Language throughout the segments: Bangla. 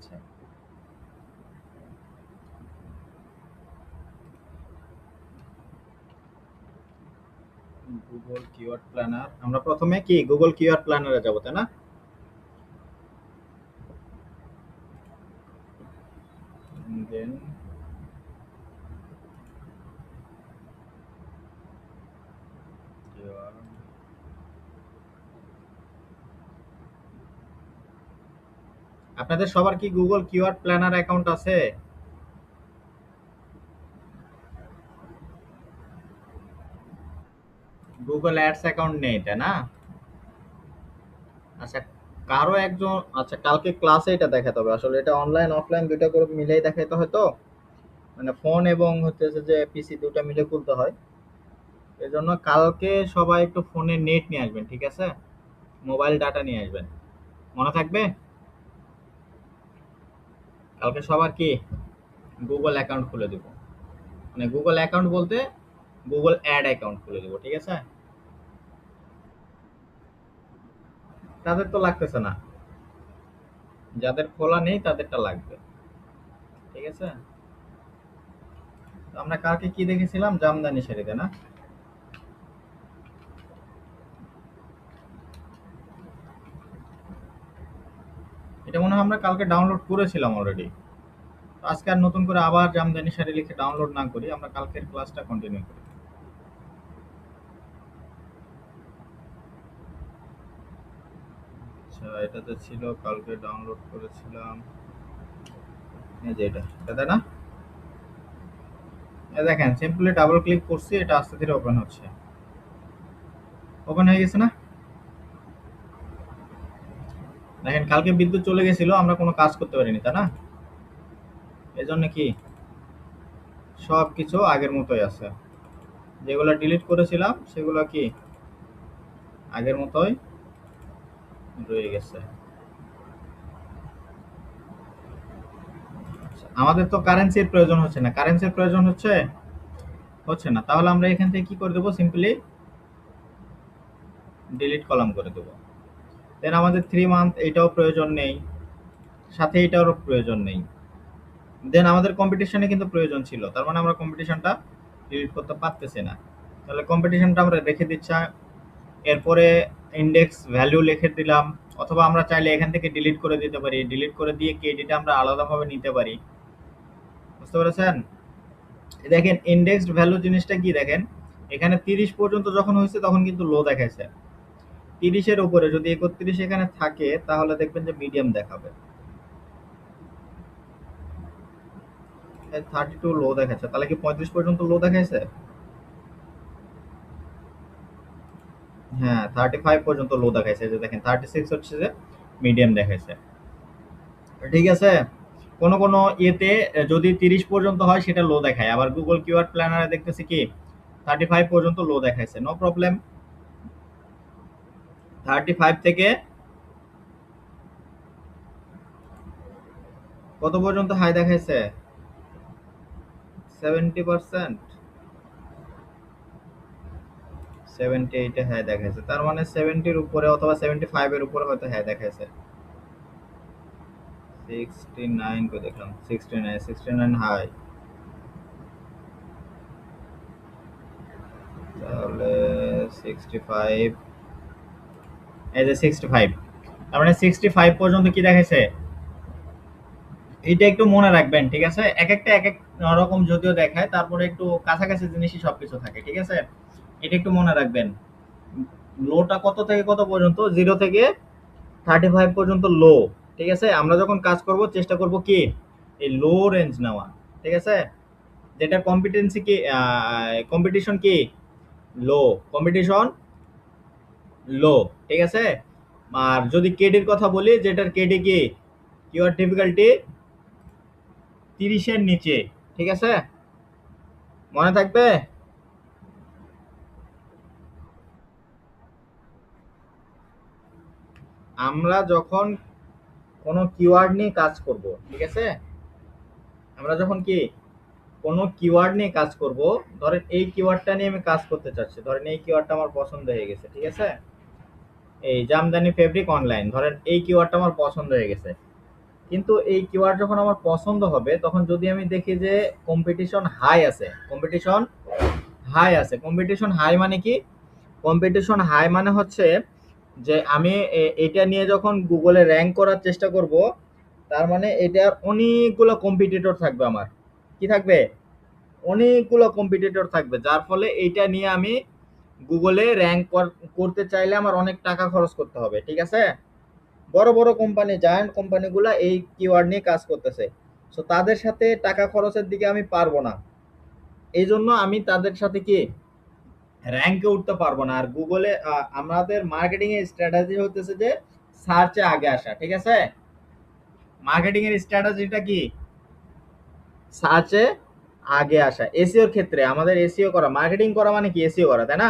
আচ্ছা, গুগল কিওয়ার্ড প্ল্যানার। আমরা প্রথমে কি গুগল কিওয়ার্ড প্ল্যানারে যাব, তাই না? দেন আপনাদের সবার কি গুগল কিওয়ার্ড প্ল্যানার অ্যাকাউন্ট আছে? গুগল অ্যাডস অ্যাকাউন্ট নেই, তাই না? আচ্ছা, কারো একজন, আচ্ছা কালকে ক্লাসে এটা দেখাতে হবে। আসলে এটা অনলাইন অফলাইন দুইটা করে মিলেই দেখাইতে হয় তো, মানে ফোন এবং হচ্ছে যে পিসি দুটো মিলে খুলতে হয়। এজন্য কালকে সবাই একটু ফোনে নেট নিয়ে আসবেন, ঠিক আছে? মোবাইল ডাটা নিয়ে আসবেন, মনে থাকবে? কালকে সবার কি গুগল অ্যাকাউন্ট খুলে দিব, মানে গুগল অ্যাকাউন্ট বলতে গুগল অ্যাড অ্যাকাউন্ট খুলে দিব, ঠিক আছে? তাদের তো লাগতেছে না, যাদের খোলা নেই তাদেরটা লাগবে, ঠিক আছে? তো আমরা কালকে কি দেখেছিলাম, জামদানি শাড়িতে না? এটা মনে হয় আমরা কালকে ডাউনলোড করেছিলাম অলরেডি। আজকে আর নতুন করে আবার জামদানি শাড়ি লিখে ডাউনলোড না করি, আমরা কালকের ক্লাসটা কন্টিনিউ করি। আচ্ছা, এটাতে ছিল, কালকে ডাউনলোড করেছিলাম। এই যে এটা তাই না? এই দেখেন, সিম্পলি ডাবল ক্লিক করছি, এটা আস্তে ধীরে ওপেন হচ্ছে। ওপেন হয়ে গেছে না? দেখেন, কালকে বিদ্যুৎ চলে গেছিল, আমরা কোনো কাজ করতে পারিনি, তাই না? এজন্য কি সবকিছু আগের মতোই আছে। যেগুলো ডিলিট করেছিলাম সেগুলো কি আগের মতোই রয়ে গেছে। আমাদের তো কারেন্সির প্রয়োজন হচ্ছে না, কারেন্সির প্রয়োজন হচ্ছে হচ্ছে না, তাহলে আমরা এখান থেকে কি করে দেবো, সিম্পলি ডিলিট কলাম করে দেবো। দেন আমাদের 3 মান্থ এটাও প্রয়োজন নেই, সাথে এটারও প্রয়োজন নেই। দেন আমাদের কম্পিটিশনে কিন্তু প্রয়োজন ছিল, তার মানে আমরা কম্পিটিশনটা ডিলিট করতে পারতেছি না। তাহলে কম্পিটিশনটা আমরা রেখে দিচ্ছি। এরপরে ইন্ডেক্স ভ্যালু লিখে দিলাম, অথবা আমরা চাইলে এখান থেকে ডিলিট করে দিতে পারি, ডিলিট করে দিয়ে কেডিটা আমরা আলাদাভাবে নিতে পারি। বুঝতে পেরেছেন? দেখেন, ইন্ডেক্সড ভ্যালু জিনিসটা কি দেখেন, এখানে 30 পর্যন্ত যখন হয়েছে তখন কিন্তু লো দেখাইছে। 30-এর উপরে যদি 31 এখানে থাকে তাহলে দেখবেন যে মিডিয়াম দেখাবে। 32 লো দেখাচ্ছে, তাহলে কি 35 পর্যন্ত লো দেখাইছে? হ্যাঁ, 35 পর্যন্ত লো দেখাইছে, যে দেখেন 36 হচ্ছে যে মিডিয়াম দেখাইছে। ঠিক আছে? কোন কোন ইয়েতে যদি 30 পর্যন্ত হয় সেটা লো দেখায়, আবার গুগল কিওয়ার্ড প্ল্যানারে দেখতেছি কি 35 পর্যন্ত লো দেখাইছে, নো প্রবলেম। 35 থেকে কত পর্যন্ত হাই দেখাইছে? 70%, 78 এ হাই দেখাইছে, তার মানে 70-র উপরে অথবা 75-এর উপরে হয়তো হাই দেখাইছে। 69 কো দেখলাম, 69, 69 হাই, তাহলে 65, এই যে 65, তার মানে 65 পর্যন্ত কি দেখাইছে। এটা একটু মনে রাখবেন, ঠিক আছে? এক একটা এক এক রকম যদিও দেখায়, তারপরে একটু কাছাকাছি জিনিসই সবকিছু থাকে, ঠিক আছে? এটা একটু মনে রাখবেন। লোটা কত থেকে কত পর্যন্ত, 0 থেকে 35 পর্যন্ত লো। ঠিক আছে, আমরা যখন কাজ করব চেষ্টা করব কি এই লো রেঞ্জ নেওয়া, ঠিক আছে? যেটা কম্পিটেন্সি কি, কম্পিটিশন কি লো, কম্পিটিশন লো, ঠিক আছে? আর যদি কেডির কথা বলি, যেটার কেডি কি কিওয়ার্ড ডিফিকাল্টি 30-এর নিচে, ঠিক আছে? মনে থাকবে? আমরা যখন কোনো কিওয়ার্ড নিয়ে কাজ করব, ঠিক আছে? আমরা যখন কি কোনো কিওয়ার্ড নিয়ে কাজ করব, ধরেন এই কিওয়ার্ডটা নিয়ে আমি কাজ করতে চাচ্ছি, ধরেন এই কিওয়ার্ডটা আমার পছন্দ হয়ে গেছে, ঠিক আছে? এই জামদানি ফেব্রিক অনলাইন, ধরেন এই কিওয়ার্ডটা আমার পছন্দ হয়ে গেছে। কিন্তু এই কিওয়ার্ড যখন আমার পছন্দ হবে তখন যদি আমি দেখি যে কম্পিটিশন হাই আছে, কম্পিটিশন হাই আছে, কম্পিটিশন হাই মানে কি? কম্পিটিশন হাই মানে হচ্ছে যে আমি এটা নিয়ে যখন গুগলে র্যাঙ্ক করার চেষ্টা করব, তার মানে এটার অনেকগুলো কম্পিটিটর থাকবে আমার। কি থাকবে? অনেকগুলো কম্পিটিটর থাকবে, যার ফলে এইটা নিয়ে আমি গুগলে র্যাঙ্ক করতে চাইলে আমার অনেক টাকা খরচ করতে হবে। ঠিক আছে? বড় বড় কোম্পানি, জায়ান্ট কোম্পানিগুলো এই কিওয়ার্ড নিয়ে কাজ করতেছে। সো তাদের সাথে টাকা খরচের দিকে আমি পারবো না, এই জন্য আমি তাদের সাথে কি র্যাঙ্কে উঠতে পারবো না। আর গুগলে আমাদের মার্কেটিং এর স্ট্র্যাটেজি হতেছে যে সার্চে আগে আসা। ঠিক আছে? মার্কেটিং এর স্ট্র্যাটেজিটা কি? সার্চে আগে আসা। এসইওর ক্ষেত্রে আমাদের এসইও করা, মার্কেটিং করা মানে কি? এসইও করা, তাই না?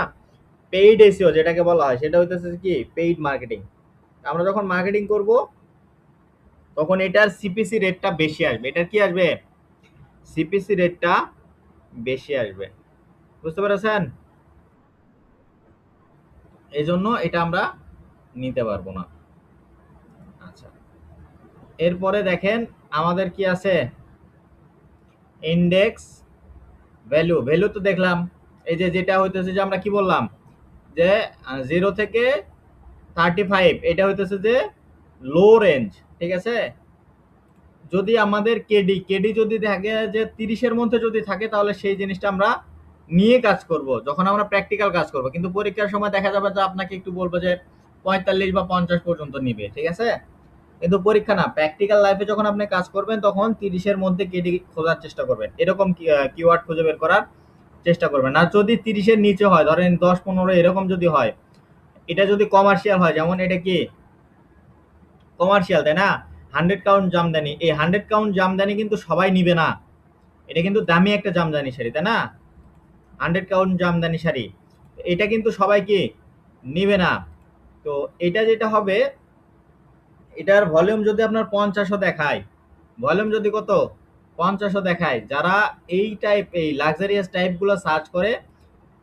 পেইড এসইও যেটাকে বলা হয় সেটা হইতেছে কি পেইড মার্কেটিং। আমরা যখন মার্কেটিং করব তখন এটার সিপিসি রেটটা বেশি আসবে। এটার কি আসবে? সিপিসি রেটটা বেশি আসবে। বুঝতে পেরেছেন? এই জন্য এটা আমরা নিতে পারবো না। আচ্ছা, এরপরে দেখেন আমাদের কি আছে, ইন্ডেক্স ভ্যালু। ভ্যালু তো দেখলাম, এই যে যেটা হইতেছে যে আমরা কি বললাম যে 0 থেকে 35 এটা হইতেছে যে লো রেঞ্জ। ঠিক আছে? যদি আমাদের কেডি কেডি যদি থাকে যে 30-এর মধ্যে যদি থাকে তাহলে সেই জিনিসটা আমরা নিয়ে কাজ করব যখন আমরা প্র্যাকটিক্যাল কাজ করব। কিন্তু পরীক্ষার সময় দেখা যাবে যে আপনাকে একটু বলবো যে 45 বা 50 পর্যন্ত নিবে। ঠিক আছে? কিন্তু পরীক্ষা না, প্র্যাকটিক্যাল লাইফে যখন আপনি কাজ করবেন তখন 30-এর মধ্যে কেডি খোঁজার চেষ্টা করবেন, এরকম কিওয়ার্ড খুঁজে বের করার চেষ্টা করবেন। আর যদি 30-এর নিচে হয়, ধরেন 10-15 এরকম যদি হয়, এটা যদি কমার্শিয়াল হয়, যেমন এটা কি কমার্শিয়াল, তাই না? 100 কাউন্ট জামদানি, এই 100 কাউন্ট জামদানি কিন্তু সবাই নিবে না। এটা কিন্তু দামি একটা জামদানি শাড়ি, তাই না? 100 কাউন্ট জামদানি শাড়ি, এটা কিন্তু সবাই কি নিবে না। তো এটা যেটা হবে, এটার ভলিউম যদি আপনার 50ও দেখায়, ভলিউম যদি কত 50ও দেখায়, যারা এই টাইপ এই লাক্সারিয়াস টাইপগুলো সার্চ করে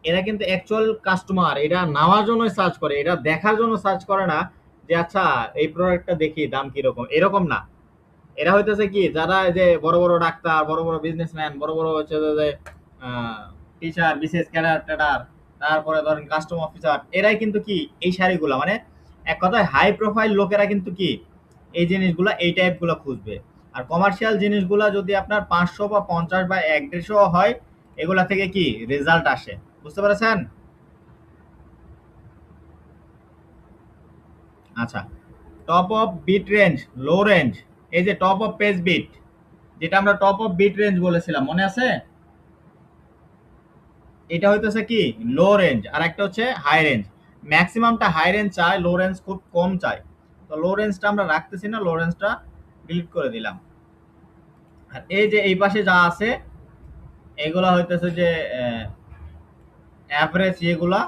এরা কিন্তু অ্যাকচুয়াল কাস্টমার, এটা নেওয়ার জন্য সার্চ করে, এটা দেখার জন্য সার্চ করে না যে আচ্ছা এই প্রোডাক্টটা দেখি দাম কিরকম, এরকম না। এরা হইতেছে কি যারা এই যে বড় বড় ডাক্তার, বড় বড় বিজনেসম্যান, বড় বড় হচ্ছে যে টিচার, বিশেষ ক্যাডার টেডার, তারপরে ধরেন কাস্টম অফিসার, এরাই কিন্তু কি এই শাড়িগুলা মানে এক কথায় হাই প্রোফাইল লোকেরা কিন্তু কি এই জিনিসগুলা এই টাইপগুলো খুঁজবে। আর কমার্শিয়াল জিনিসগুলা যদি আপনার 500 বা 50 বা 150 হয়, এগুলা থেকে কি রেজাল্ট আসে। বুঝতে পেরেছেন? আচ্ছা, top of bit range, low range, এই যে টপ অফ পেজ বিট, যেটা আমরা টপ অফ বিট রেঞ্জ বলেছিলাম, মনে আছে? এটা হইতেছে কি লো রেঞ্জ, আর একটা হচ্ছে হাই রেঞ্জ। ম্যাক্সিমামটা হাই রেঞ্জ চায়, লো রেঞ্জ খুব কম চায়। তো লো রেঞ্জটা আমরা রাখতেছি না, লো রেঞ্জটা ডিলিট করে দিলাম। আর এই যে এই পাশে যা আছে এগুলা হইতেছে যে অ্যাভারেজ, এগুলা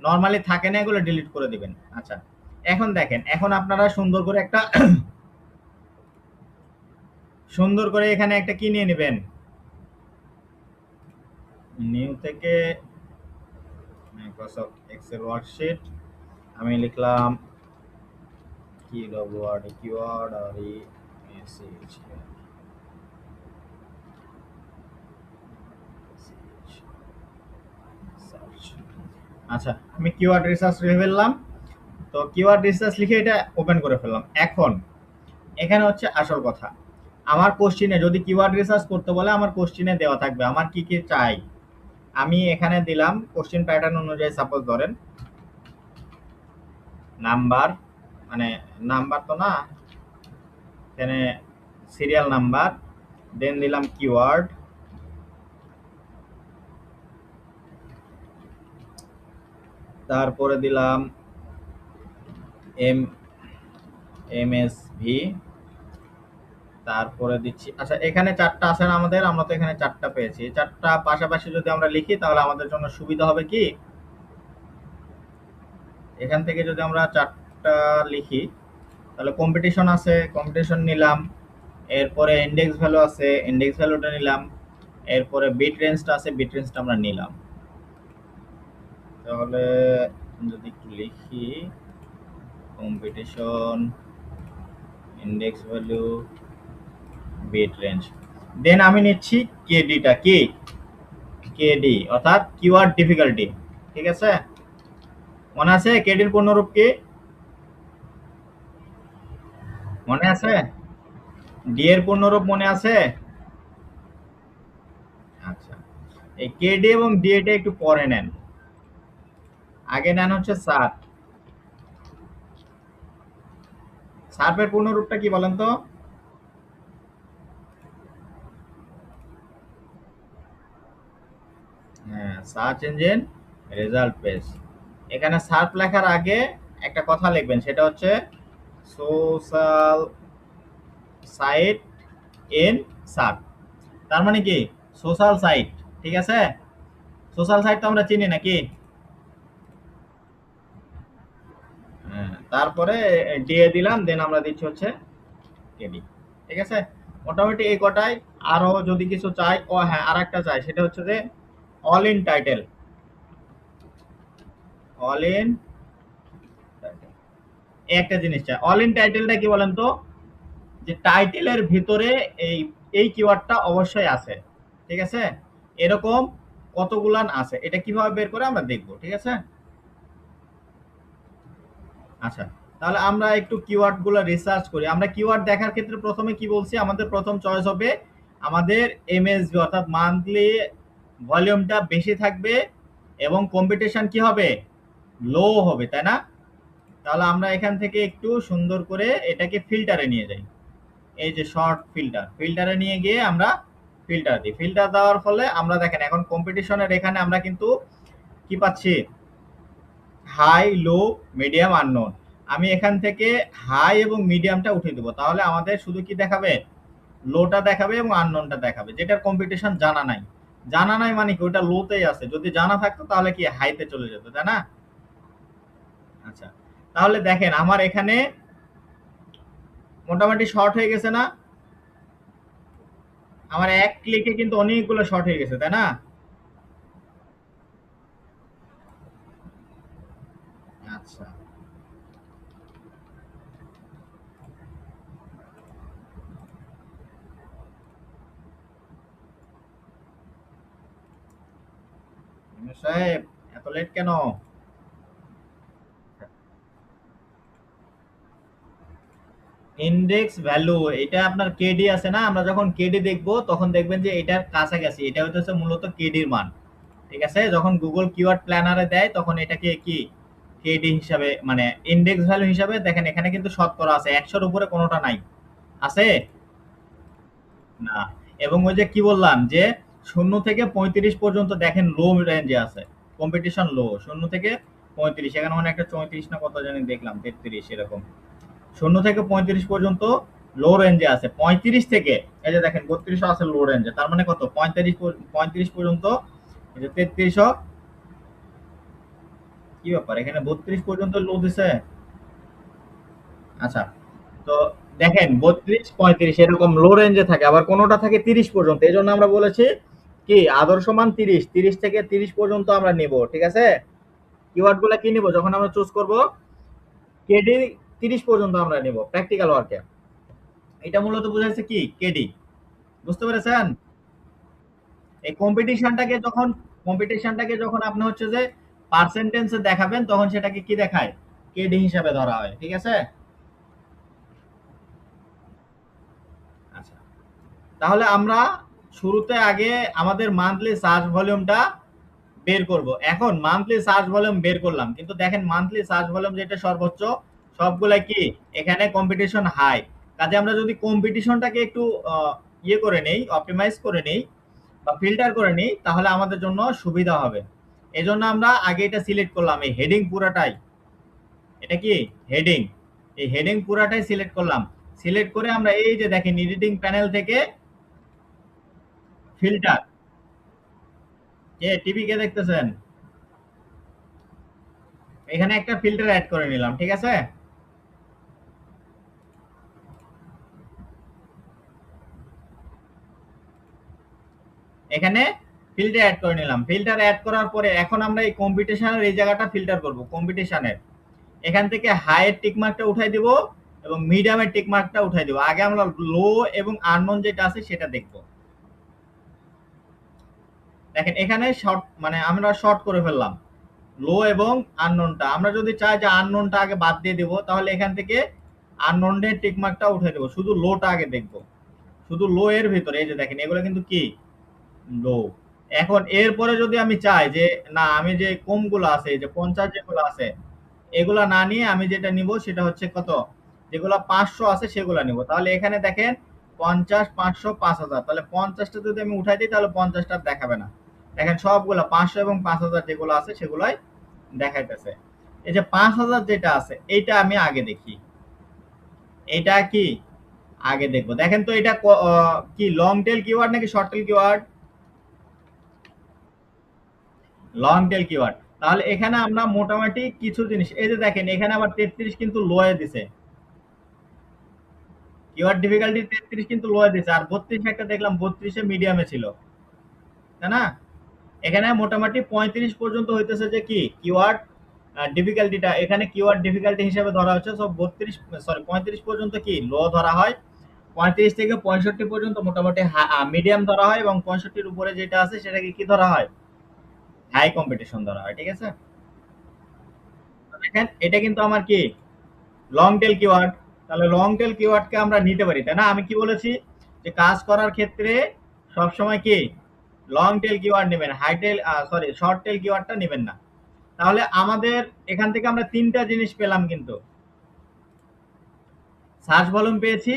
নর্মালি থাকে না, এগুলো ডিলিট করে দিবেন। আচ্ছা, এখন দেখেন, এখন আপনারা সুন্দর করে একটা সুন্দর করে এখানে একটা কি নিয়ে নেবেন, নিউ থেকে মাইক্রোসফট এক্সেল ওয়ার্কশিট। আমি লিখলাম কিওয়ার্ড, কিওয়ার্ড আর মেসেজ। আচ্ছা, আমি কিওয়ার্ড রিসার্চ লিখে ফেললাম। তো কিওয়ার্ড রিসার্চ লিখে এটা ওপেন করে ফেললাম। এখন এখানে হচ্ছে আসল কথা, আমার কোশ্চিনে যদি কিওয়ার্ড রিসার্চ করতে বলে আমার কোশ্চিনে দেওয়া থাকবে আমার কি কি চাই। আমি এখানে দিলাম কোশ্চিন প্যাটার্ন অনুযায়ী, সাপোজ ধরেন নাম্বার, মানে নাম্বার তো না, এখানে সিরিয়াল নাম্বার, দেন দিলাম কিওয়ার্ড, তারপরে দিলাম এম এমএসভি, তারপরে দিচ্ছি। আচ্ছা, এখানে 4টা আছে না আমাদের, আমরা তো এখানে 4টা পেয়েছি। 4টা পাশাপাশি যদি আমরা লিখি তাহলে আমাদের জন্য সুবিধা হবে কি, এখান থেকে যদি আমরা 4টা লিখি তাহলে কম্পিটিশন আছে, কম্পিটিশন নিলাম, এরপরে ইন্ডেক্স ভ্যালু আছে, ইন্ডেক্স ভ্যালুটা নিলাম, এরপরে বিট রেঞ্জটা আছে, বিট রেঞ্জটা আমরা নিলাম। তাহলে যদি একটু লিখি competition index value bit range, then আমি নিচ্ছি কেডিটা, কি কেডি অর্থাৎ কিওয়ার্ড ডিফিকাল্টি। ঠিক আছে, মনে আছে কেডির পূর্ণরূপ কি? মনে আছে? ডি এর পূর্ণরূপ মনে আছে? আচ্ছা, এই কেডি এবং ডি এটা একটু পরে নেন, আগে নেন হচ্ছে সার্ফ। সার্ফের পূর্ণরূপটা কি বলেন তো? হ্যাঁ, সার্চ ইঞ্জিন রেজাল্ট পেজ। এখানে সার্ফ লেখার আগে একটা কথা লিখবেন, সেটা হচ্ছে সোশ্যাল সাইট ইন সার্চ। তার মানে কি সোশ্যাল সাইট, ঠিক আছে? সোশ্যাল সাইট তো আমরা চিনি নাকি? হ্যাঁ, তারপরে দিয়ে দিলাম, দেন আমরা দিচ্ছি হচ্ছে কেডি। ঠিক আছে, মোটামুটি এই কটাই। আরো যদি কিছু চাই, ও হ্যাঁ আর একটা চাই, সেটা হচ্ছে যে all in title. All in title, একটা জিনিস চাই। অল ইন টাইটেলটা কি বলেন তো? যে টাইটেলের ভিতরে এই এই কিওয়ার্ডটা অবশ্যই আছে। ঠিক আছে, এরকম কতগুলান আছে, এটা কিভাবে বের করে আমরা দেখবো। ঠিক আছে, আচ্ছা, তাহলে আমরা একটু কিওয়ার্ড গুলো রিসার্চ করি। আমরা কিওয়ার্ড দেখার ক্ষেত্রে প্রথমে কি বলছি, আমাদের প্রথম চয়েস হবে আমাদের এমএসভি অর্থাৎ মান্থলি ভলিউমটা বেশি থাকবে এবং কম্পিটিশন কি হবে, লো হবে, তাই না? তাহলে আমরা এখান থেকে একটু সুন্দর করে এটাকে ফিল্টারে নিয়ে যাই। এই যে শর্ট ফিল্টার, ফিল্টারে নিয়ে গিয়ে আমরা ফিল্টার দিই। ফিল্টার দেওয়ার ফলে আমরা দেখেন এখন কম্পিটিশনের এখানে আমরা কিন্তু কি পাচ্ছি, হাই, লো, মিডিয়াম, আননোন। আমি এখান থেকে হাই এবং মিডিয়ামটা উঠিয়ে দেবো, তাহলে আমাদের শুধু কি দেখাবে, লোটা দেখাবে এবং আননোনটা দেখাবে, যেটার কম্পিটিশন জানা নাই। জানা নাই মানে কি, ওটা লোতেই আছে, যদি জানা থাকতো তাহলে কি হাইতে চলে যেত, তাই না? আচ্ছা, তাহলে দেখেন আমার এখানে মোটামুটি শর্ট হয়ে গেছে না? আমার এক ক্লিকে কিন্তু অনেকগুলো শর্ট হয়ে গেছে, তাই না? আচ্ছা, সাহেব এত লেট কেন? ইন্ডেক্স ভ্যালু, এটা আপনার কেডি আছে না? আমরা যখন কেডি দেখবো তখন দেখবেন যে এটার কাছাকাছি, এটা হচ্ছে মূলত কেডির মান। ঠিক আছে, যখন গুগল কিওয়ার্ড প্ল্যানারে দেয় তখন এটাকে কি কেডি হিসাবে মানে ইন্ডেক্স ভ্যালু হিসাবে দেখেন, এখানে কিন্তু শতকরা আছে, 100-র উপরে কোনোটা নাই, আছে না। এবং ওই যে কি বললাম যে 0 থেকে 35 পর্যন্ত দেখেন লো রেঞ্জে আছে, কম্পিটিশন লো। 0 থেকে 35, এখানে মানে একটা 34 না কত জানি দেখলাম, 33 এরকম। 0 থেকে 35 পর্যন্ত লো রেঞ্জে আছে। 35 থেকে এই যে দেখেন 32 আছে লো রেঞ্জে, তার মানে কত, 35 পর্যন্ত। এই যে 33, কি ব্যাপার এখানে 32 পর্যন্ত লো দিছে। আচ্ছা, তো দেখেন 32, 35 এরকম লো রেঞ্জে থাকে, আবার কোনোটা থাকে 30 পর্যন্ত। এই জন্য আমরা বলেছি কি আদর্শ মান 30, 30 থেকে 30 পর্যন্ত আমরা নিব। ঠিক আছে, কিওয়ার্ড গুলা কি নিব যখন আমরা চুজ করব, কেডি 30 পর্যন্ত আমরা নিব প্র্যাকটিক্যাল ওয়ার্কে। এটা মূলত বোঝাচ্ছে কি কেডি, বুঝতে পেরেছেন? এই কম্পিটিশনটাকে যখন আপনি হচ্ছে যে পার্সেন্টেজে দেখাবেন তখন সেটাকে কি দেখায়, কেডি হিসাবে ধরা হয়। ঠিক আছে, আচ্ছা, তাহলে আমরা শুরুতে আগে আমাদের মান্থলি সার্চ ভলিউমটা বের করব। এখন মান্থলি সার্চ ভলিউম বের করলাম, কিন্তু দেখেন মান্থলি সার্চ ভলিউম যেটা সর্বোচ্চ, সবগুলা কি এখানে কম্পিটিশন হাই। কাজে আমরা যদি কম্পিটিশনটাকে একটু ইয়ে করে নেই, অপটিমাইজ করে নেই বা ফিল্টার করে নিই, তাহলে আমাদের জন্য সুবিধা হবে। এজন্য আমরা আগে এটা সিলেক্ট করলাম, এই হেডিং পুরাটাই, এটা কি হেডিং, এই হেডিং পুরাটাই সিলেক্ট করলাম। সিলেক্ট করে আমরা এই যে দেখেন এডিটিং প্যানেল থেকে ফিল্টার, কে টিভি কে দেখতেছেন, এখানে একটা ফিল্টার অ্যাড করে নিলাম। ঠিক আছে, এখানে ফিল্টার অ্যাড করে নিলাম। ফিল্টার অ্যাড করার পরে এখন আমরা এই কম্পিটিশনের এই জায়গাটা ফিল্টার করব, কম্পিটিশনের এখান থেকে হাইয়ের টিক মার্কটা উঠাই দিব এবং মিডিয়ামের টিক মার্কটা উঠাই দেবো। আগে আমরা লো এবং আননোন যেটা আছে সেটা দেখবো। দেখেন এখানে শর্ট, মানে আমরা শর্ট করে ফেললাম লো এবং আননোনটা। আমরা যদি চাই যে আননোনটা আগে বাদ দিয়ে দিব, তাহলে এখান থেকে আননোনের টিক মার্কটা উঠে দেবো, শুধু লোটা আগে দেখবো। শুধু লো এর ভিতরে এই যে দেখেন এগুলো কিন্তু কি লো। এখন এরপরে যদি আমি চাই যে না, আমি যে কমগুলো আছে, এই যে 50 যেগুলো আছে, এগুলা না নিয়ে আমি যেটা নিব সেটা হচ্ছে কত, যেগুলা 500 আছে সেগুলা নিব। তাহলে এখানে দেখেন 50, 500, 5000, তাহলে 50টা যদি আমি উঠাই দিই তাহলে 50টা দেখাবে না। দেখেন সবগুলা 500 এবং 5000 যেগুলো আছে সেগুলাই দেখাইতেছে। এই যে 5000 যেটা আছে এইটা আমি আগে দেখি, এটা কি আগে দেখবো। দেখেন তো এটা কি লং টেল কিওয়ার্ড নাকি short tail keyword? Long tail keyword. তাহলে এখানে আমরা মোটামুটি কিছু জিনিস, এই যে দেখেন এখানে আবার 33 কিন্তু লোয়ে দিছে, কিওয়ার্ড ডিফিকাল্টি 33 কিন্তু লোয়ে দিছে, আর 32 একটা দেখলাম 32 মিডিয়ামে ছিল, তাই না? এখানে মোটামুটি 35 পর্যন্ত হইতেছে যে কি কিওয়ার্ড ডিফিকাল্টিটা, এখানে কিওয়ার্ড ডিফিকাল্টি হিসেবে ধরা হচ্ছে। সব 35 পর্যন্ত কি লো ধরা হয়, 35 থেকে 65 পর্যন্ত মোটামুটি মিডিয়াম ধরা হয়, এবং 65-র উপরে যেটা আছে সেটাকে কি ধরা হয়, হাই কম্পিটিশন ধরা হয়। ঠিক আছে, দেখেন এটা কিন্তু আমার কি লং টেল কিওয়ার্ড। তাহলে লং টেল কিওয়ার্ডকে আমরা নিতে পারি, তাই না? আমি কি বলেছি যে কাজ করার ক্ষেত্রে সবসময় কি লং টেল কিওয়ার্ড নেবেন, হাই টেল শর্ট টেল কিওয়ার্ডটা নেবেন না। তাহলে আমাদের এখান থেকে আমরা তিনটা জিনিস পেলাম কিন্তু, সার্চ ভলিউম পেয়েছি,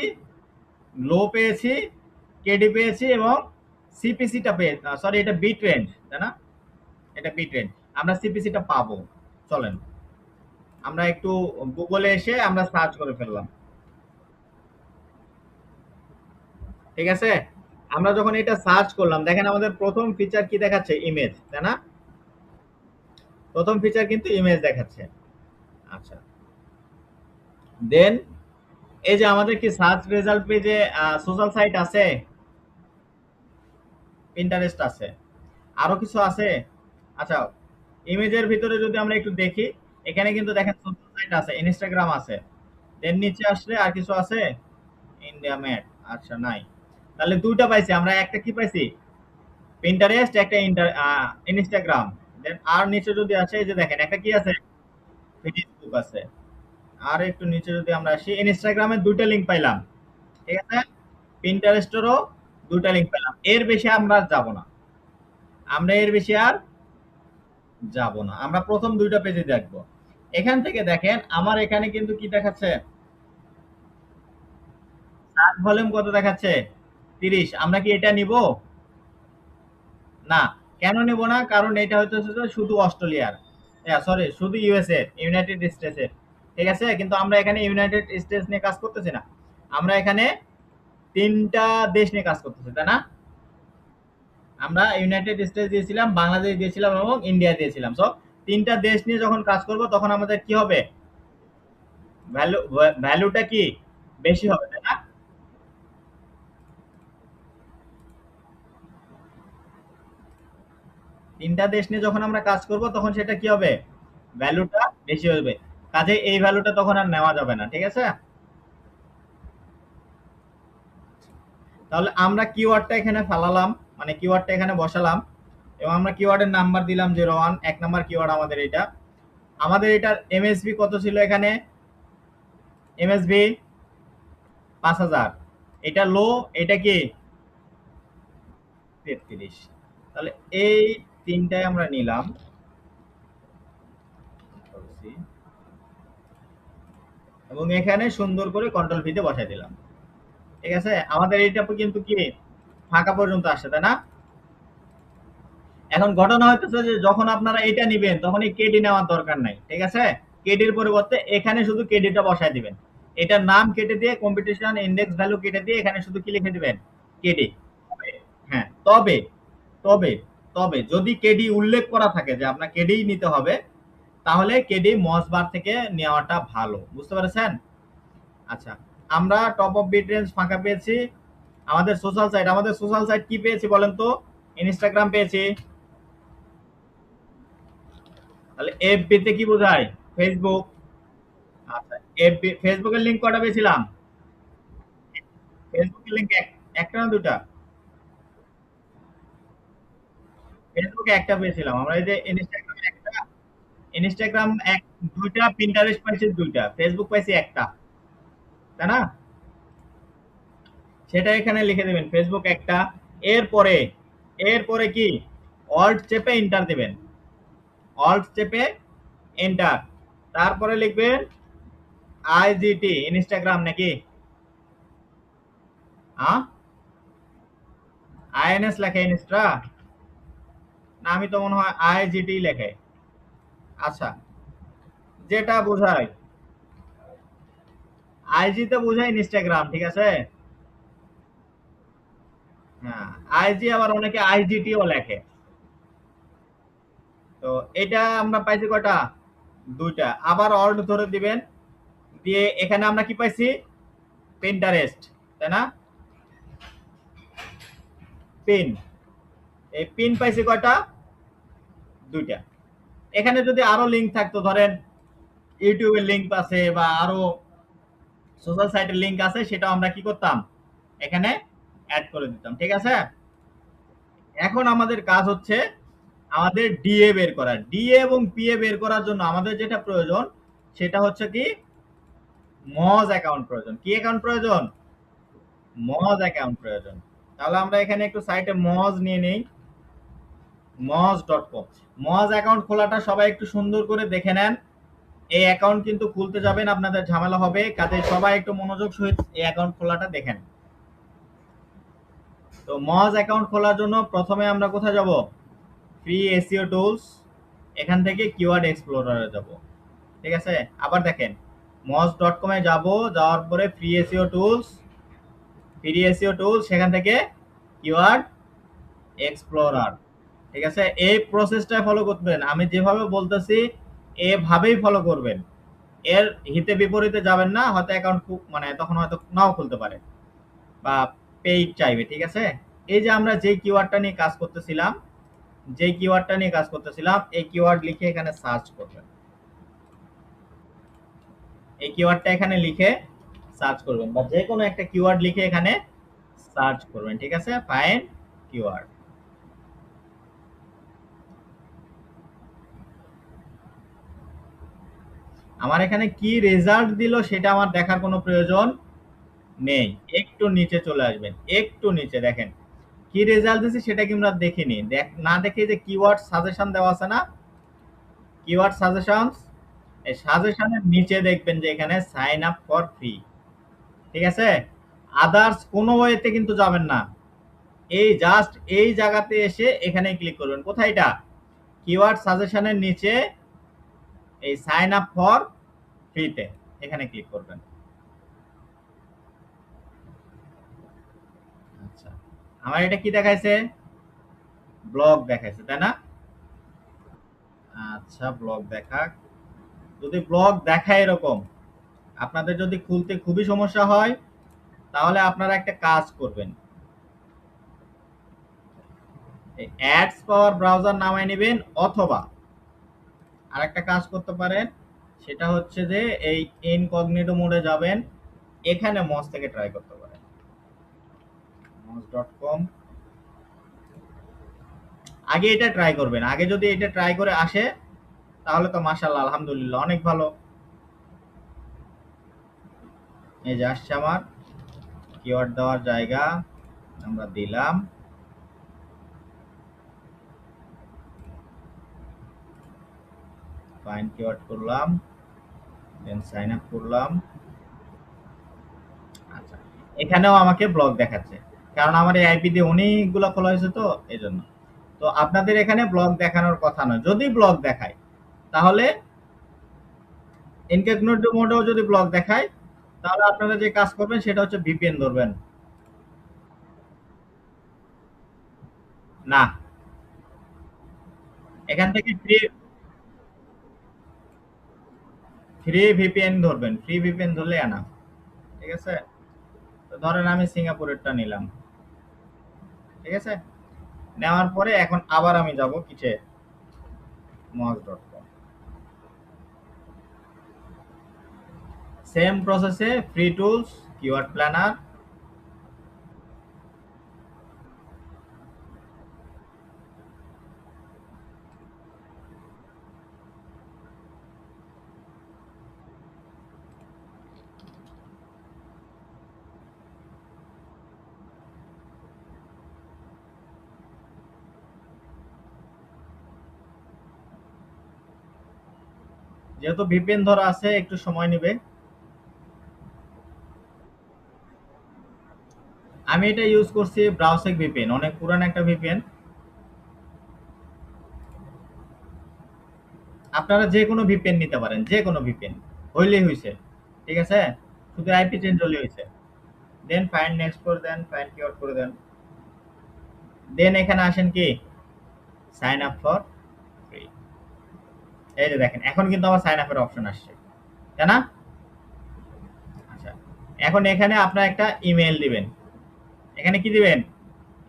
লো পেয়েছি, কেডি পেয়েছি, এবং সিপিসিটা পেয়েছি। এটা বিট রেঞ্জ, তাই না? এটা বিট রেঞ্জ, আমরা সিপিসিটা পাবো। চলেন আমরা একটু গুগলে এসে আমরা সার্চ করে ফেললাম। ঠিক আছে, আমরা যখন এটা সার্চ করলাম, দেখেন আমাদের প্রথম ফিচার কি দেখাচ্ছে, ইমেজ, তাই না? প্রথম ফিচার কিন্তু ইমেজ দেখাচ্ছে। আচ্ছা, দেন এই যে আমাদের কি সার্চ রেজাল্ট পেজে সোশ্যাল সাইট আছে, পিন্টারেস্ট আছে, আরো কিছু আছে। আচ্ছা, ইমেজের ভিতরে যদি আমরা একটু দেখি, এখানে কিন্তু দেখেন সোশ্যাল সাইট আছে, ইনস্টাগ্রাম আছে, দেন নিচে আসলে আর কিছু আছে, ইন্ডিয়া ম্যাট, আচ্ছা নাই। তাহলে দুইটা পাইছি আমরা, একটা কি পাইছি পিন্টারেস্ট, একটা ইনস্টাগ্রাম। দেন আর নিচে যদি আসে, এই যে দেখেন একটা কি আছে, ফেসবুক আছে। আর একটু নিচে যদি আমরা আসি, ইনস্টাগ্রামের দুইটা লিংক পাইলাম, ঠিক আছে, পিন্টারেস্টেরও দুইটা লিংক পেলাম। এর বেশি আমরা যাব না, আমরা এর বেশি আর যাব না, আমরা প্রথম দুইটা পেজে দেখবো। এখান থেকে দেখেন আমার এখানে কিন্তু কি দেখাচ্ছে, সার্চ ভলিউম কত দেখাচ্ছে, 30। আমরা কি এটা নিব? না। কেন নিব না? কারণ এটা হচ্ছে শুধু অস্ট্রেলিয়ার, শুধু ইউএসএ, ইউনাইটেড স্টেটসের। ঠিক আছে, কিন্তু আমরা এখানে ইউনাইটেড স্টেটস নিয়ে কাজ করতেছি না, আমরা এখানে তিনটা দেশ নিয়ে কাজ করতেছি, তাই না? আমরা ইউনাইটেড স্টেটস দিয়েছিলাম, বাংলাদেশ দিয়েছিলাম, এবং ইন্ডিয়া দিয়েছিলাম। সো তিনটা দেশ নিয়ে যখন কাজ করব তখন আমাদের কি হবে, ভ্যালুটা কি বেশি হবে, তাই না? তিনটা দেশ নিয়ে যখন আমরা কাজ করব তখন সেটা কি হবে, ভ্যালুটা বেশি হবে। কাজে এই ভ্যালুটা তখন আর নেওয়া যাবে না। ঠিক আছে, তাহলে আমরা কিওয়ার্ডটা এখানে ফালালাম, মানে কিওয়ার্ডটা এখানে বসালাম, এবং আমরা কিওয়ার্ডের নাম্বার দিলাম 01। এক নাম্বার কিওয়ার্ড আমাদের এটা, আমাদের এটার এমএসবি কত ছিল এখানে, এমএসবি 5000। এটা লো, এটা কি 33। তাহলে এই তিনটাই আমরা নিলাম, এবং এখানে সুন্দর করে কন্ট্রোল ভিতে বসাই দিলাম। ঠিক আছে, আমাদের এইটা কিন্তু কি ফাঁকা পর্যন্ত আসছে, তাই না? এখন ঘটনা হইতেছে যে যখন আপনারা এটা নিবেন তখন এই কেডি নেওয়ার দরকার নাই। ঠিক আছে, কেডির পরিবর্তে এখানে শুধু কেডিটা বসায় দিবেন, এটার নাম কেটে দিয়ে কম্পিটিশন ইন্ডেক্স ভ্যালু কেটে দিয়ে এখানে শুধু কি লিখে দিবেন, কেডি। হ্যাঁ, তবে তবে তবে যদি কেডি উল্লেখ করা থাকে যে আপনার কেডি নিতে হবে, তাহলে কেডি মসবার থেকে নেওয়াটা ভালো। বুঝতে পেরেছেন? আচ্ছা, আমরা টপ অফ বিট রেঞ্জ ফাঁকা পেয়েছি। আমাদের সোশ্যাল সাইট কি পেয়েছি বলেন তো? ইনস্টাগ্রাম পেয়েছি। তাহলে এফবি তে কি বোঝায়, ফেসবুক। আচ্ছা, ফেসবুকের লিঙ্ক কটা পেয়েছিলাম? ফেসবুকের লিঙ্ক একটা না দুটা? ফেসবুকে একটা পেয়েছিলাম আমরা। এই যে ইনস্টাগ্রামে একটা, ইনস্টাগ্রাম এক দুইটা, পিন্টারেস্ট পাইছি দুইটা, ফেসবুক পাইছি একটা, তাই না? সেটা এখানে লিখে দেবেন ফেসবুক একটা। এরপরে এরপরে কি, অল্ট চেপে এন্টার দেবেন, অল্ট চেপে এন্টার। তারপরে লিখবেন আইজিটি, ইনস্টাগ্রাম নাকি? হ্যাঁ, আইএনএস লেখে ইনস্টা, না আমি তো মনে হয় আইজিটি লেখে। আচ্ছা, যেটা বোঝায়, আইজি তে বোঝায় ইনস্টাগ্রাম, ঠিক আছে। হ্যাঁ, আইজি আবার অনেকে আইজিটিও লেখে। তো এটা আমরা পাইছি কয়টা? দুইটা। আবার অল্ট ধরে দিবেন, দিয়ে এখানে আমরা কি পাইছি? পিন্টারেস্ট, তাই না? পিন, এই পিন পাইছি কয়টা? দুইটা। এখানে যদি আরো লিঙ্ক থাকতো, ধরেন ইউটিউবের লিঙ্ক আছে বা আরো সোশ্যাল সাইটের লিঙ্ক আছে, সেটাও আমরা কি করতাম, এখানে অ্যাড করে দিতাম, ঠিক আছে। এখন আমাদের কাজ হচ্ছে আমাদের ডিএ বের করা। ডিএ এবং পিএ বের করার জন্য আমাদের যেটা প্রয়োজন, সেটা হচ্ছে কি, মজ অ্যাকাউন্ট প্রয়োজন। কি অ্যাকাউন্ট প্রয়োজন? মজ অ্যাকাউন্ট প্রয়োজন। তাহলে আমরা এখানে একটু সাইটে মজ নিয়ে নেই, moj.com। মজ অ্যাকাউন্ট খোলাটা সবাই একটু সুন্দর করে দেখে নেন। এই অ্যাকাউন্ট কিন্তু খুলতে যাবেন আপনাদের ঝামেলা হবে, কাজে সবাই একটু মনোযোগ সহিত এই অ্যাকাউন্ট খোলাটা দেখেন। তো মজ অ্যাকাউন্ট খোলার জন্য প্রথমে আমরা কোথায় যাব? ফ্রি এসইও টুলস, এখান থেকে কিওয়ার্ড এক্সপ্লোরারে যাব, ঠিক আছে। আবার দেখেন, moj.com এ যাব, যাওয়ার পরে free SEO tools, free SEO tools, সেখান থেকে কিওয়ার্ড এক্সপ্লোরার, ঠিক আছে। এই প্রসেসটা ফলো করবেন, আমি যেভাবে বলতেছি এভাবেই ফলো করবেন। এর হিতে বিপরীতে যাবেন না, হয়তো অ্যাকাউন্ট মানে তখন হয়তো নাও খুলতে পারে বা পেইড চাইবে, ঠিক আছে। এই যে আমরা যে কিওয়ার্ডটা নিয়ে কাজ করতেছিলাম, যে কিওয়ার্ডটা নিয়ে কাজ করতেছিলাম, এই কিওয়ার্ড লিখে এখানে সার্চ করবেন, এই কিওয়ার্ডটা এখানে লিখে সার্চ করবেন, বা যে কোনো একটা কিওয়ার্ড লিখে এখানে সার্চ করবেন, ঠিক আছে। Find keyword. আমার এখানে কি রেজাল্ট দিল সেটা আমার দেখার কোনো প্রয়োজন নেই। একটু নিচে চলে আসবেন, একটু নিচে দেখেন কি রেজাল্ট দিচ্ছে সেটা কি আমরা দেখিনি, না দেখে যে কিওয়ার্ড সাজেশন দেওয়া আছে না, কিওয়ার্ড সাজেশনস, এই সাজেশনের নিচে দেখবেন যে এখানে সাইন আপ ফর ফ্রি, ঠিক আছে। আদার্স কোনো ওয়েতে কিন্তু যাবেন না, এই জাস্ট এই জায়গাতে এসে এখানে ক্লিক করবেন। কোথায় এটা? কিওয়ার্ড সাজেশনের নিচে এই সাইন আপ ফর ফ্রিতে এখানে ক্লিক করবেন। আচ্ছা, আমার এটা কি দেখাইছে? ব্লগ দেখাইছে, তাই না? আচ্ছা, ব্লগ দেখা, যদি ব্লগ দেখায় এরকম আপনাদের যদি খুলতে খুবই সমস্যা হয়, তাহলে আপনারা একটা কাজ করবেন, অ্যাডস পাওয়ার ব্রাউজার নামায় নেবেন, অথবা আরেকটা কাজ করতে পারেন, সেটা হচ্ছে যে এই ইনকগনিটো মোডে যাবেন, এখানে মজ থেকে ট্রাই করতে পারেন, moj.com। আগে এটা ট্রাই করবেন, আগে যদি এটা ট্রাই করে আসে তাহলে তো মাশাআল্লাহ আলহামদুলিল্লাহ অনেক ভালো। এই যে আসছে আমার কিওয়ার্ড দেওয়ার জায়গা, আমরা দিলাম, ফাইন্ড কিওয়ার্ড করলাম, দেন সাইন আপ করলাম। আচ্ছা, এখানেও আমাকে ব্লগ দেখাচ্ছে, কারণ আমার এই আইপি দিয়ে অনেকগুলো খোলা হয়েছে তো এই জন্য। তো আপনাদের এখানে ব্লগ দেখানোর কথা নয়, যদি ব্লগ দেখায় তাহলে ইনকগনিটো মোডেও যদি ব্লগ দেখায়, তাহলে আপনারা যে কাজ করবেন সেটা হচ্ছে ভিপিএন ধরবেন। না, এখান থেকে ফ্রি, ফ্রি ভিপিএন ধরবেন, ফ্রি ভিপিএন ধরলে আনা, ঠিক আছে। তো ধরেন আমি সিঙ্গাপুরেরটা নিলাম, ঠিক আছে। নেওয়ার পরে এখন আবার আমি যাব কিসে, moj.com। সেম প্রসেসে ফ্রি টুলস, কিওয়ার্ড প্ল্যানার, যেহেতু ভিপিএন ধরা আছে একটু সময় নেবে। আমি এটা ইউজ করছি ব্রাউসেক ভিপিএন, অনেক পুরান একটা ভিপিএন। আপনারা যে কোনো ভিপিএন নিতে পারেন, যে কোনো ভিপিএন হইলেই হইছে, ঠিক আছে, শুধু আইপি চেঞ্জ হলেই হইছে। দেন ফাইন্ড নেক্সট করে দেন, ফাইন্ড কিওয়ার্ড করে দেন, দেন এখানে আসেন কি সাইন আপ ফর ফ্রি। এই যে দেখেন এখন কিন্তু আমার সাইন আপের অপশন আসছে, তাই না? আচ্ছা, এখন এখানে আপনার একটা ইমেল দিবেন, এখানে কি দিবেন,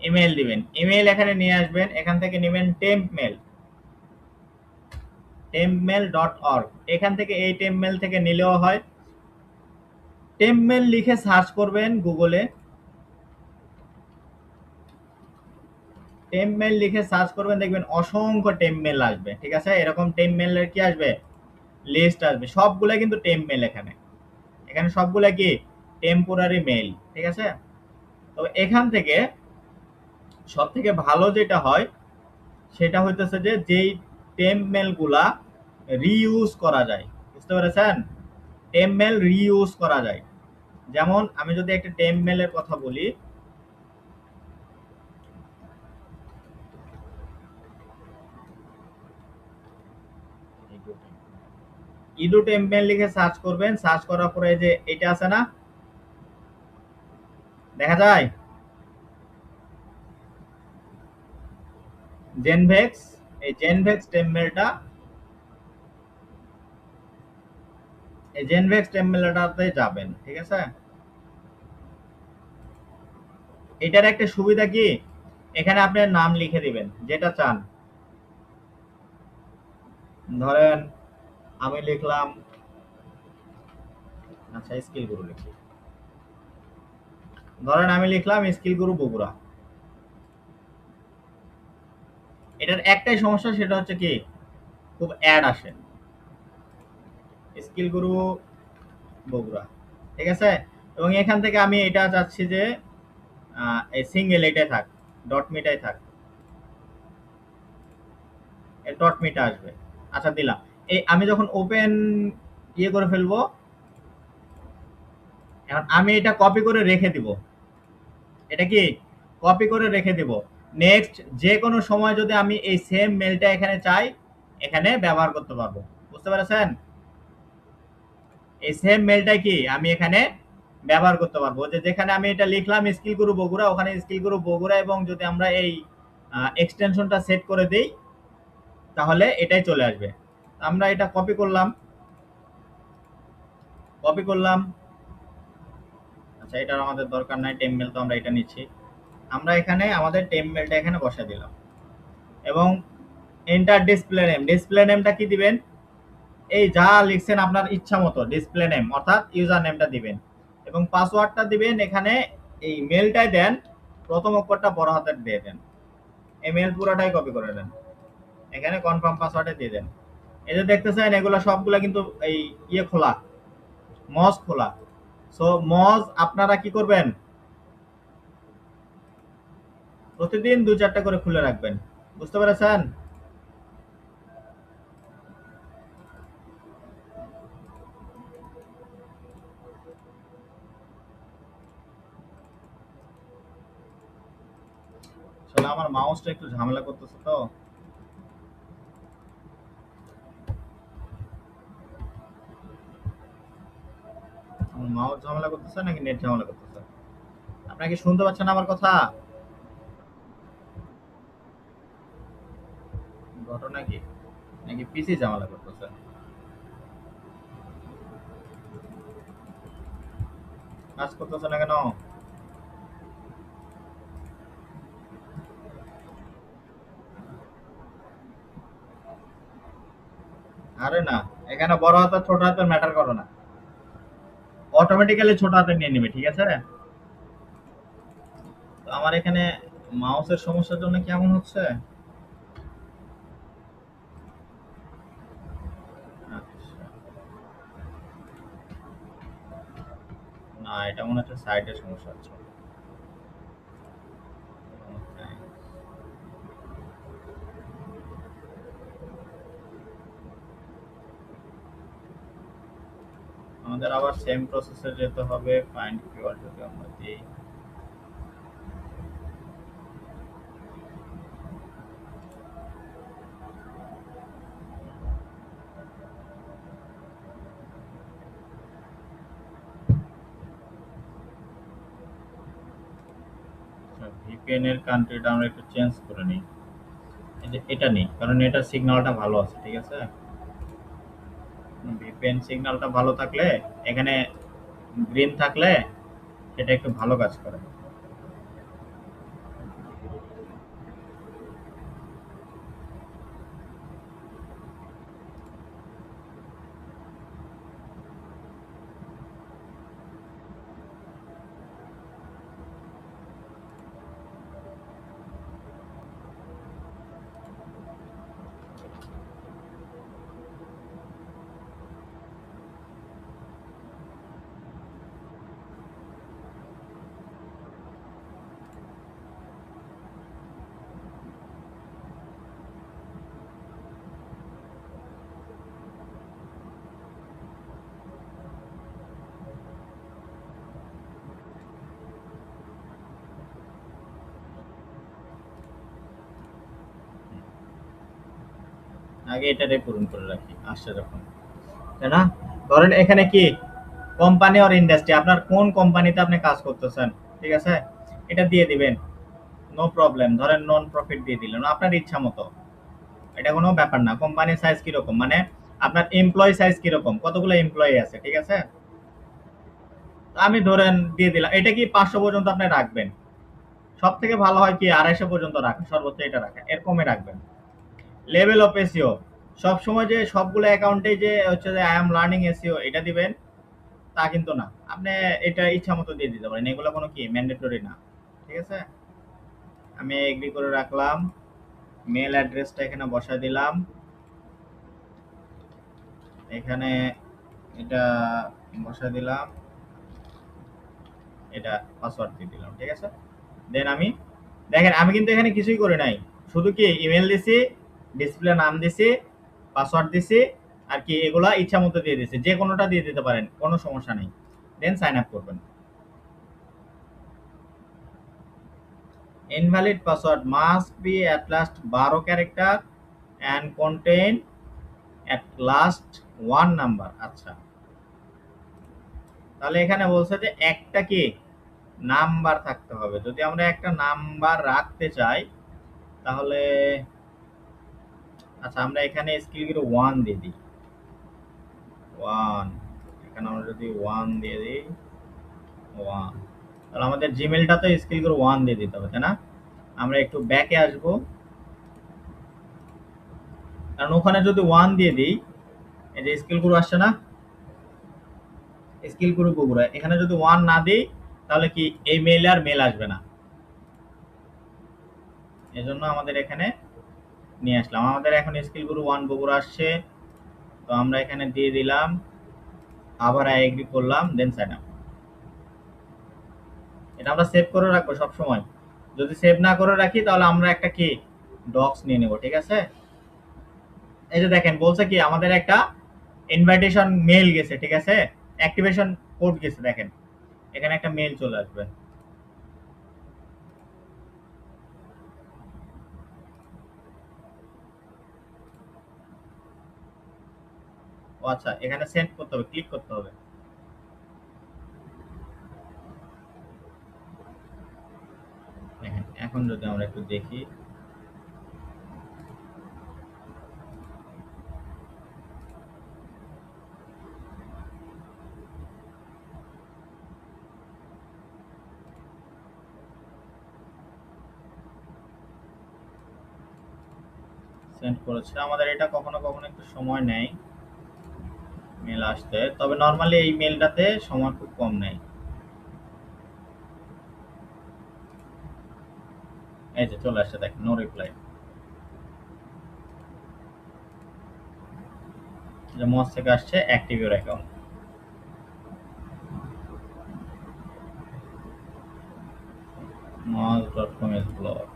ইমেল দিবেন, ইমেল এখানে নিয়ে আসবেন, এখান থেকে নেবেন টেম্প মেল, tempmail.org, এখান থেকে এই টেম্পমেল থেকে নিলেও হয়। টেম্পমেল লিখে সার্চ করবেন গুগলে, টেম্পমেল লিখে সার্চ করবেন, দেখবেন অসংখ্য টেম্পমেল আসবে, ঠিক আছে, এরকম টেম্পমেলের কি আসবে, লিস্ট আসবে, সবগুলা কিন্তু টেম্পমেল, এখানে এখানে সবগুলা কি টেম্পোরারি মেইল, ঠিক আছে। তো এখান থেকে সব থেকে ভালো যেটা হয় সেটা হইতেছে যে যেই টেম্পমেল গুলা রিইউজ করা যায়, বুঝতে পেরেছেন, টেম্পমেল রিইউজ করা যায়। যেমন আমি যদি একটা টেম্পমেলের কথা বলি, ইডু টেম্পমেল লিখে সার্চ করবেন, সার্চ করার পরে যে এটা আছে না, দেখা যায় জেনভেক্স, এই জেনভেক্স টেম্পমেলটা, এই জেনভেক্স টেম্পমেলটাতে যাবেন, ঠিক আছে। এটার একটা সুবিধা কি, এখানে আপনার নাম লিখে দিবেন যেটা চান, ধরেন আমি লিখলাম, আচ্ছা স্কিল গুরু লিখি, ধরেন আমি লিখলাম স্কিল গুরু বগুড়া। এটার একটাই সমস্যা, সেটা হচ্ছে কি খুব অ্যাড আসে, স্কিল গুরু বগুড়া, ঠিক আছে। এবং এখান থেকে আমি এটা চাচ্ছি যে এই সিঙ্গেল এটাই থাক, ডট মিটাই থাক, এই ডট মিটা আসবে। আচ্ছা দিলাম, এই আমি যখন ওপেন ইয়ে করে ফেলবো, এখন আমি এটা কপি করে রেখে দিব, এটা কি কপি করে রেখে দিব, নেক্সট যে কোনো সময় যদি আমি এই সেম মেলটা এখানে চাই, এখানে ব্যবহার করতে পারবো, বুঝতে পেরেছেন। এই সেম মেলটা কি আমি এখানে ব্যবহার করতে পারবো, যে যেখানে আমি এটা লিখলাম স্কিল গুরু বগুড়া, ওখানে স্কিল গুরু বগুড়া, এবং যদি আমরা এই এক্সটেনশনটা সেট করে দেই তাহলে এটাই চলে আসবে। আমরা এটা কপি করলাম, কপি করলাম, আচ্ছা এটার আমাদের দরকার নাই, টেম্পমেল তো আমরা এটা নিচ্ছি, আমরা এখানে আমাদের টেম্পমেলটা এখানে বসা দিলাম, এবং এন্টার ডিসপ্লে নেম, ডিসপ্লে নেমটা কি দিবেন, এই যা লিখছেন আপনার ইচ্ছা মতো ডিসপ্লে নেম অর্থাৎ ইউজার নেমটা দিবেন, এবং পাসওয়ার্ডটা দিবেন এখানে, এই মেলটাই দেন, প্রথম অক্ষরটা বড় হাতের দিয়ে দেন, এই মেল পুরাটাই কপি করে দেন, এখানে কনফার্ম পাসওয়ার্ডে দিয়ে দেন। এই যে দেখতেছেন এগুলো সবগুলা কিন্তু এই ইয়ে খোলা, মজ খোলা। সো মজ আপনারা কি করবেন, প্রতিদিন 2-4টা করে খুলে রাখবেন, বুঝতে পেরেছেন। আসলে আমার মাউসটা একটু ঝামেলা করতেছে, তো আমার মাউস ঝামেলা করতেছে নাকি নেট ঝামেলা করতেছে, আপনারা কি শুনতে পাচ্ছেন আমার কথা? ঘটনা কি, নাকি পিসি ঝামেলা করতেছে? কাজ করতেছে না কেন? আরে না, এখানে বড় হাতের ছোট হাতের ম্যাটার করে না, অটোমেটিক্যালি ছোট হাতে নিয়ে নিবে, ঠিক আছে? তো আমার এখানে মাউসের সমস্যার জন্য কেমন হচ্ছে? আচ্ছা, না এটা মনে হচ্ছে সাইডের সমস্যা হচ্ছে। Okay. আমাদের আবার সেম প্রসেসে যেতে হবে, ফাইন্ড কিওয়ার্ড যদি আমরা দিই। ভিপিএন এর কান্ট্রিটা আমরা একটু চেঞ্জ করে নিই। এই যে এটা নেই, কারণ এটার সিগন্যালটা ভালো আছে, ঠিক আছে? ভিপিএন সিগন্যালটা ভালো থাকলে, এখানে গ্রিন থাকলে এটা একটু ভালো কাজ করে। আগে এটারে পূরণ করে রাখি, আসছে যখন, তাই না? ধরেন এখানে কি কোম্পানি আর ইন্ডাস্ট্রি, আপনার কোন কোম্পানিতে আপনি কাজ করতেছেন, ঠিক আছে? এটা দিয়ে দিবেন, নো প্রবলেম। ধরেন নন প্রফিট দিয়ে দিলেন আপনার ইচ্ছা মতো, এটা কোনো ব্যাপার না। কোম্পানির সাইজ কিরকম, মানে আপনার এমপ্লয়ি সাইজ কিরকম, কতগুলো এমপ্লয়ি আছে, ঠিক আছে? তো আমি ধরেন দিয়ে দিলাম, এটা কি 500 পর্যন্ত আপনি রাখবেন। সব থেকে ভালো হয় কি 250 পর্যন্ত রাখা, সর্বোচ্চ এটা রাখা, এর কমে রাখবেন। লেভেল অফ এসইও, সব সময় যে সবগুলো অ্যাকাউন্টে যে হচ্ছে যে আই এম লার্নিং এসইও এটা দিবেন তা কিন্তু না। আপনি এটা ইচ্ছা মতো দিয়ে দিতে পারেন, এগুলো কোনো কি ম্যান্ডেটরি না, ঠিক আছে? আমি এগ্রি করে রাখলাম, মেল অ্যাড্রেসটা এখানে বসায় দিলাম, এখানে এটা বসায় দিলাম, এটা পাসওয়ার্ড দিয়ে দিলাম, ঠিক আছে? দেন আমি, দেখেন আমি কিন্তু এখানে কিছুই করি নাই, শুধু কি ইমেল দিছি, ডিসপ্লে নাম দিছি, পাসওয়ার্ড দিছি, আর কি এগুলা ইচ্ছা মতো দিয়ে দিছি, যে কোনোটা দিয়ে দিতে পারেন, কোনো সমস্যা নেই। দেন সাইন আপ করবেন। Invalid password must be at last 12 character and contain at last one number. আচ্ছা, তাহলে এখানে বলছে যে একটা কি নাম্বার থাকতে হবে। যদি আমরা একটা নাম্বার রাখতে চাই তাহলে, আচ্ছা আমরা এখানে স্কিল গুলো 1 দিয়ে দিই, 1, এখানে আমরা যদি 1 দিয়ে দিই, 1, তাহলে আমাদের জিমেলটা তো স্কিল গুলো 1 দিয়ে দিতে হবে, তাই না? আমরা একটু ব্যাকে আসব, কারণ ওখানে যদি 1 দিয়ে দিই, এই যে স্কিল গুলো আসছে না, স্কিল গুলো বগুড়া, এখানে যদি 1 না দিই তাহলে কি এই মেইলে আর মেল আসবে না। এজন্য আমাদের এখানে নিয়ে আসলাম। আমাদের এখন স্কিল গুরু 1 বগুড়া আসছে, তো আমরা এখানে দিয়ে দিলাম, আবার আই এগ্রি করলাম, দেন সাইন আপ। এটা আমরা সেভ করে রাখবো সব সময়। যদি সেভ না করে রাখি তাহলে আমরা একটা কি ডক্স নিয়ে নেব, ঠিক আছে? এই যে দেখেন বলছে কি আমাদের একটা ইনভাইটেশন মেল গেছে, ঠিক আছে? অ্যাক্টিভেশন কোড গেছে, দেখেন এখানে একটা মেল চলে আসবে। ও আচ্ছা, এখানে সেন্ড করতে হবে, ক্লিক করতে হবে। দেখেন এখন যদি আমরা একটু দেখি, সেন্ড করেছে। আমাদের এটা কখনো কখনো একটু সময় নেয় মেল মেল আসতে, তবে নর্মালি এই মেলটাতে সময় খুব কম নেয়। এই যে চলে আসছে, দেখ নো রিপ্লাই। যে মজ থেকে আসছে active your account. moj.com is blocked।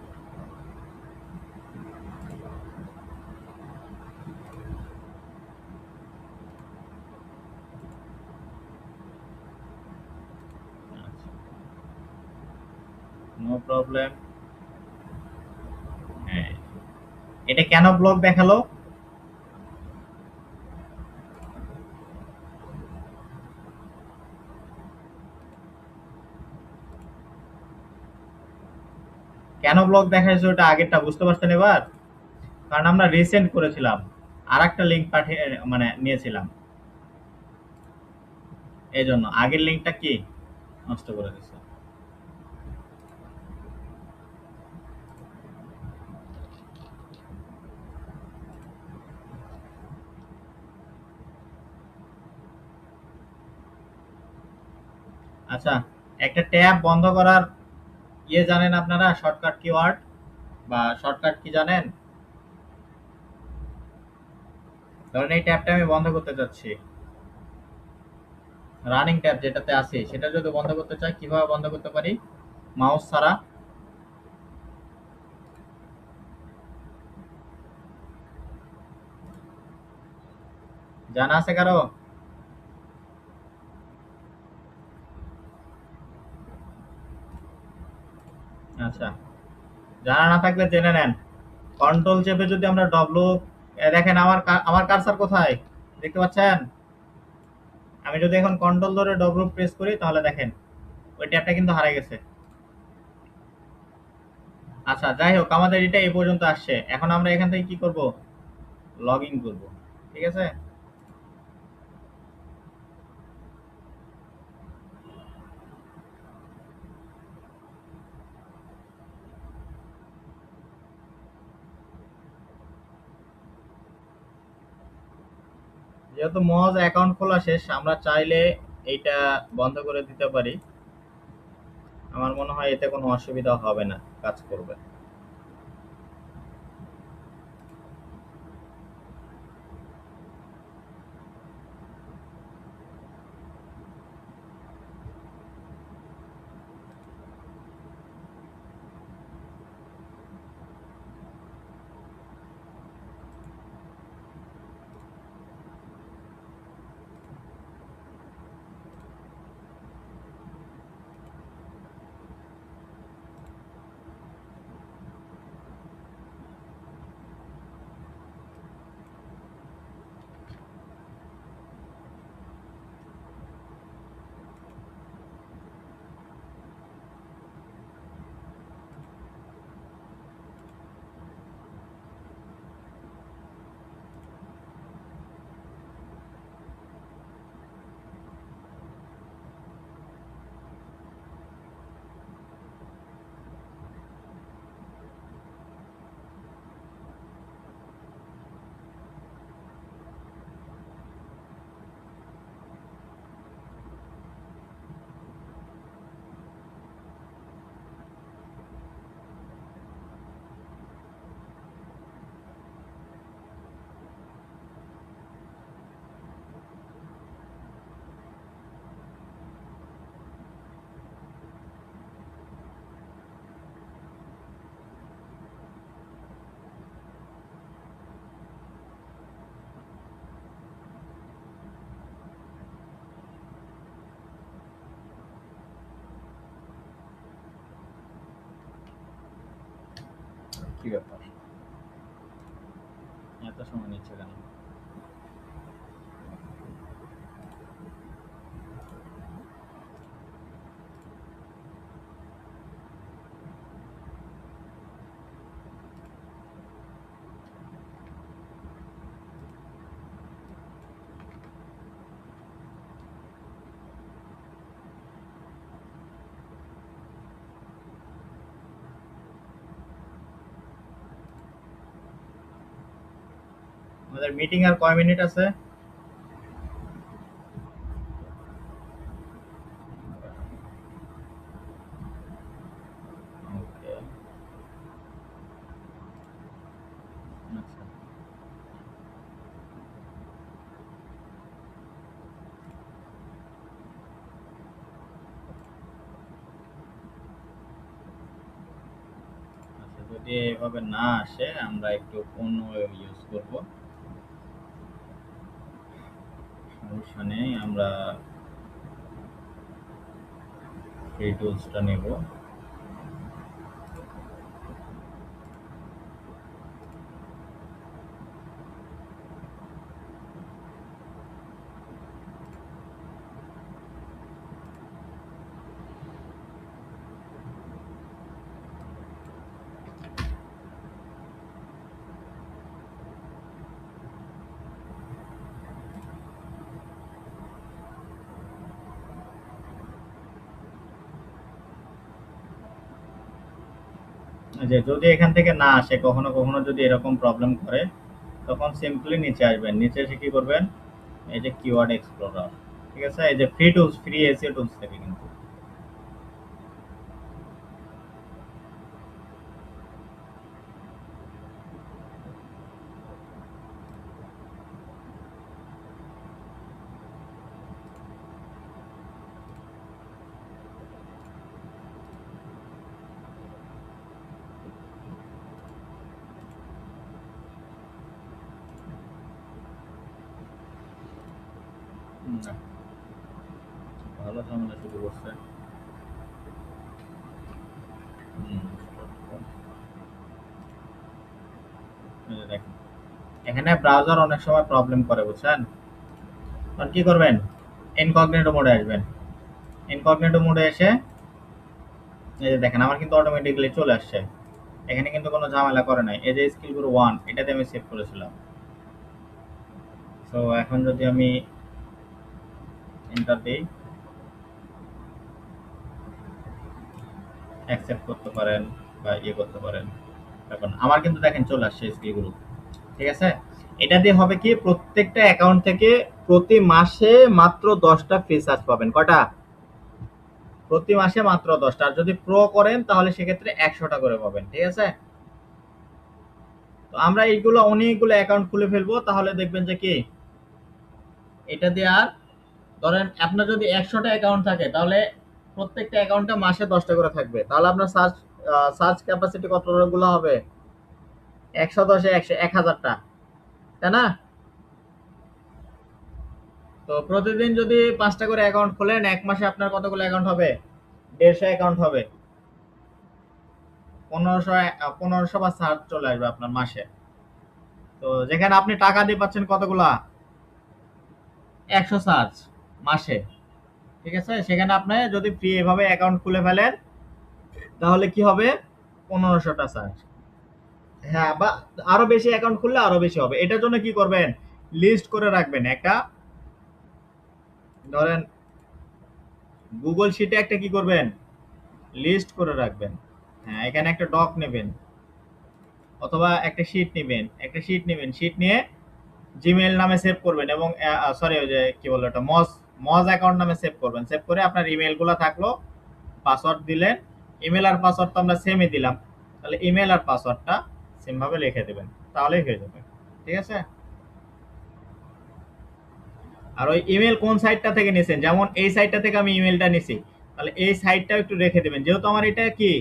No problem. হ্যাঁ, এটা কেন ব্লক দেখালো? কেন ব্লক দেখাইছে ওটা আগেরটা বুঝতে পারছেন এবার? কারণ আমরা রিসেন্ড করেছিলাম, আর একটা লিঙ্ক পাঠিয়ে মানে নিয়েছিলাম, এই জন্য আগের লিঙ্কটা কি নষ্ট করে দিচ্ছে। আচ্ছা, একটা ট্যাব বন্ধ করার জানেন আপনারা শর্টকাট কিওয়ার্ড বা শর্টকাট কি জানেন? ধরেন এই ট্যাবটা আমি বন্ধ করতে চাচ্ছি, রানিং ট্যাব যেটাতে আছে সেটা যদি বন্ধ করতে চাই কিভাবে বন্ধ করতে পারি মাউস ছাড়া? জানা আছে কারো? আচ্ছা, জানা না থাকলে জেনে নেন। কন্ট্রোল চেপে যদি আমরা ডব্লু, দেখেন আমার কার্সার কোথায় দেখতে পাচ্ছেন? আমি যদি এখন কন্ট্রোল ধরে ডব্লু প্রেস করি তাহলে দেখেন ওই ট্যাবটা কিন্তু হারিয়ে গেছে। আচ্ছা, যাই হোক, আমাদের এটা এই পর্যন্ত আসছে। এখন আমরা এখান থেকে কি করব? লগ ইন করবো, ঠিক আছে? যেহেতু মজ অ্যাকাউন্ট খোলা শেষ, আমরা চাইলে এইটা বন্ধ করে দিতে পারি। আমার মনে হয় এতে কোনো অসুবিধা হবে না, কাজ করবে। কি ব্যাপার, এত সময় নিচ্ছে কেন? আমাদের মিটিং আর কয় মিনিট আছে? যদি এভাবে না আসে আমরা একটু অন্য ইউজ করব, সমস্যা নেই। আমরা এই টুলসটা নেব। যে যদি এখান থেকে না আসে, কখনো কখনো যদি এরকম প্রবলেম করে, তখন সিম্পলি নিচে আসবেন। নিচে এসে কি করবেন, এই যে কিওয়ার্ড এক্সপ্লোরার, ঠিক আছে, এই যে free tools, free SEO tools থেকে কিন্তু না, ভালো ঝামেলা শুরু করছে। হুম, এই যে দেখেন, এখানে ব্রাউজার অনেক সময় প্রবলেম করে, বুঝছেন। তখন কি করবেন, ইনকগনিটো মোডে আসবেন। ইনকগনিটো মোডে এসে এই যে দেখেন আমার কিন্তু অটোমেটিক্যালি চলে আসছে, এখানে কিন্তু কোনো ঝামেলা করে নাই। এই যে স্কিল গুরু 1 এটাতে আমি সেভ করেছিলাম। তো এখন যদি আমি এন্টার দিই, অ্যাকসেপ্ট করতে পারেন বা ইয়ে করতে পারেন। এখন আমার কিন্তু দেখেন চলে আসছে স্কিল গুরু, ঠিক আছে। এটা দিয়ে হবে কি, প্রত্যেকটা অ্যাকাউন্ট থেকে প্রতি মাসে মাত্র 10টা ফ্রি সার্চ পাবেন। কটা? প্রতি মাসে মাত্র 10টা। আর যদি প্রো করেন তাহলে সেক্ষেত্রে 100টা করে পাবেন, ঠিক আছে। তো আমরা এইগুলো অনেকগুলো অ্যাকাউন্ট খুলে ফেলবো, তাহলে দেখবেন যে কি এটা দিয়ে আর, ধরেন আপনার যদি 100টা অ্যাকাউন্ট থাকে তাহলে প্রত্যেকটা অ্যাকাউন্টে মাসে 10টা করে থাকবে, তাহলে আপনার সার্চ সার্চ ক্যাপাসিটি কতগুলো হবে, 110-এ 1000টা, তাই না? তো প্রতিদিন যদি 5টা করে অ্যাকাউন্ট খোলেন, এক মাসে আপনার কতগুলো অ্যাকাউন্ট হবে, 150 অ্যাকাউন্ট হবে। 1500 বা সার্চ চলে আসবে আপনার মাসে। তো যেখানে আপনি টাকা দিয়ে পাচ্ছেন কতগুলা, 100 সার্চ মাসে, ঠিক আছে। সেখানে আপনি যদি ফ্রি এভাবে অ্যাকাউন্ট খুলে ফেলেন তাহলে কি হবে, 1500টা সার্চ। হ্যাঁ, বা আরো বেশি অ্যাকাউন্ট খুললে আরো বেশি হবে। এটার জন্য কি করবেন, লিস্ট করে রাখবেন একটা, ধরেন গুগল শিটে একটা কি করবেন, লিস্ট করে রাখবেন। হ্যাঁ, এখানে একটা ডক নেবেন অথবা একটা শিট নেবেন, শিট নিয়ে জিমেইল নামে সেভ করবেন, এবং সরি ওই যে কি বলবো, এটা মজ মজ অ্যাকাউন্ট নামে সেভ করবেন। সেভ করে আপনার ইমেল গুলো থাকলো, পাসওয়ার্ড দিলেন, ইমেল আর পাসওয়ার্ড তো আমরা সেমই দিলাম, তাহলে ইমেল আর পাসওয়ার্ডটা সেম ভাবে লিখে দেবেন, তাহলেই হয়ে যাবে, ঠিক আছে। আর ওই ইমেল কোন সাইটটা থেকে নিছেন, যেমন এই সাইটটা থেকে আমি ইমেলটা নিছি, তাহলে এই সাইটটাও একটু রেখে দেবেন, যেহেতু আমার এটা কি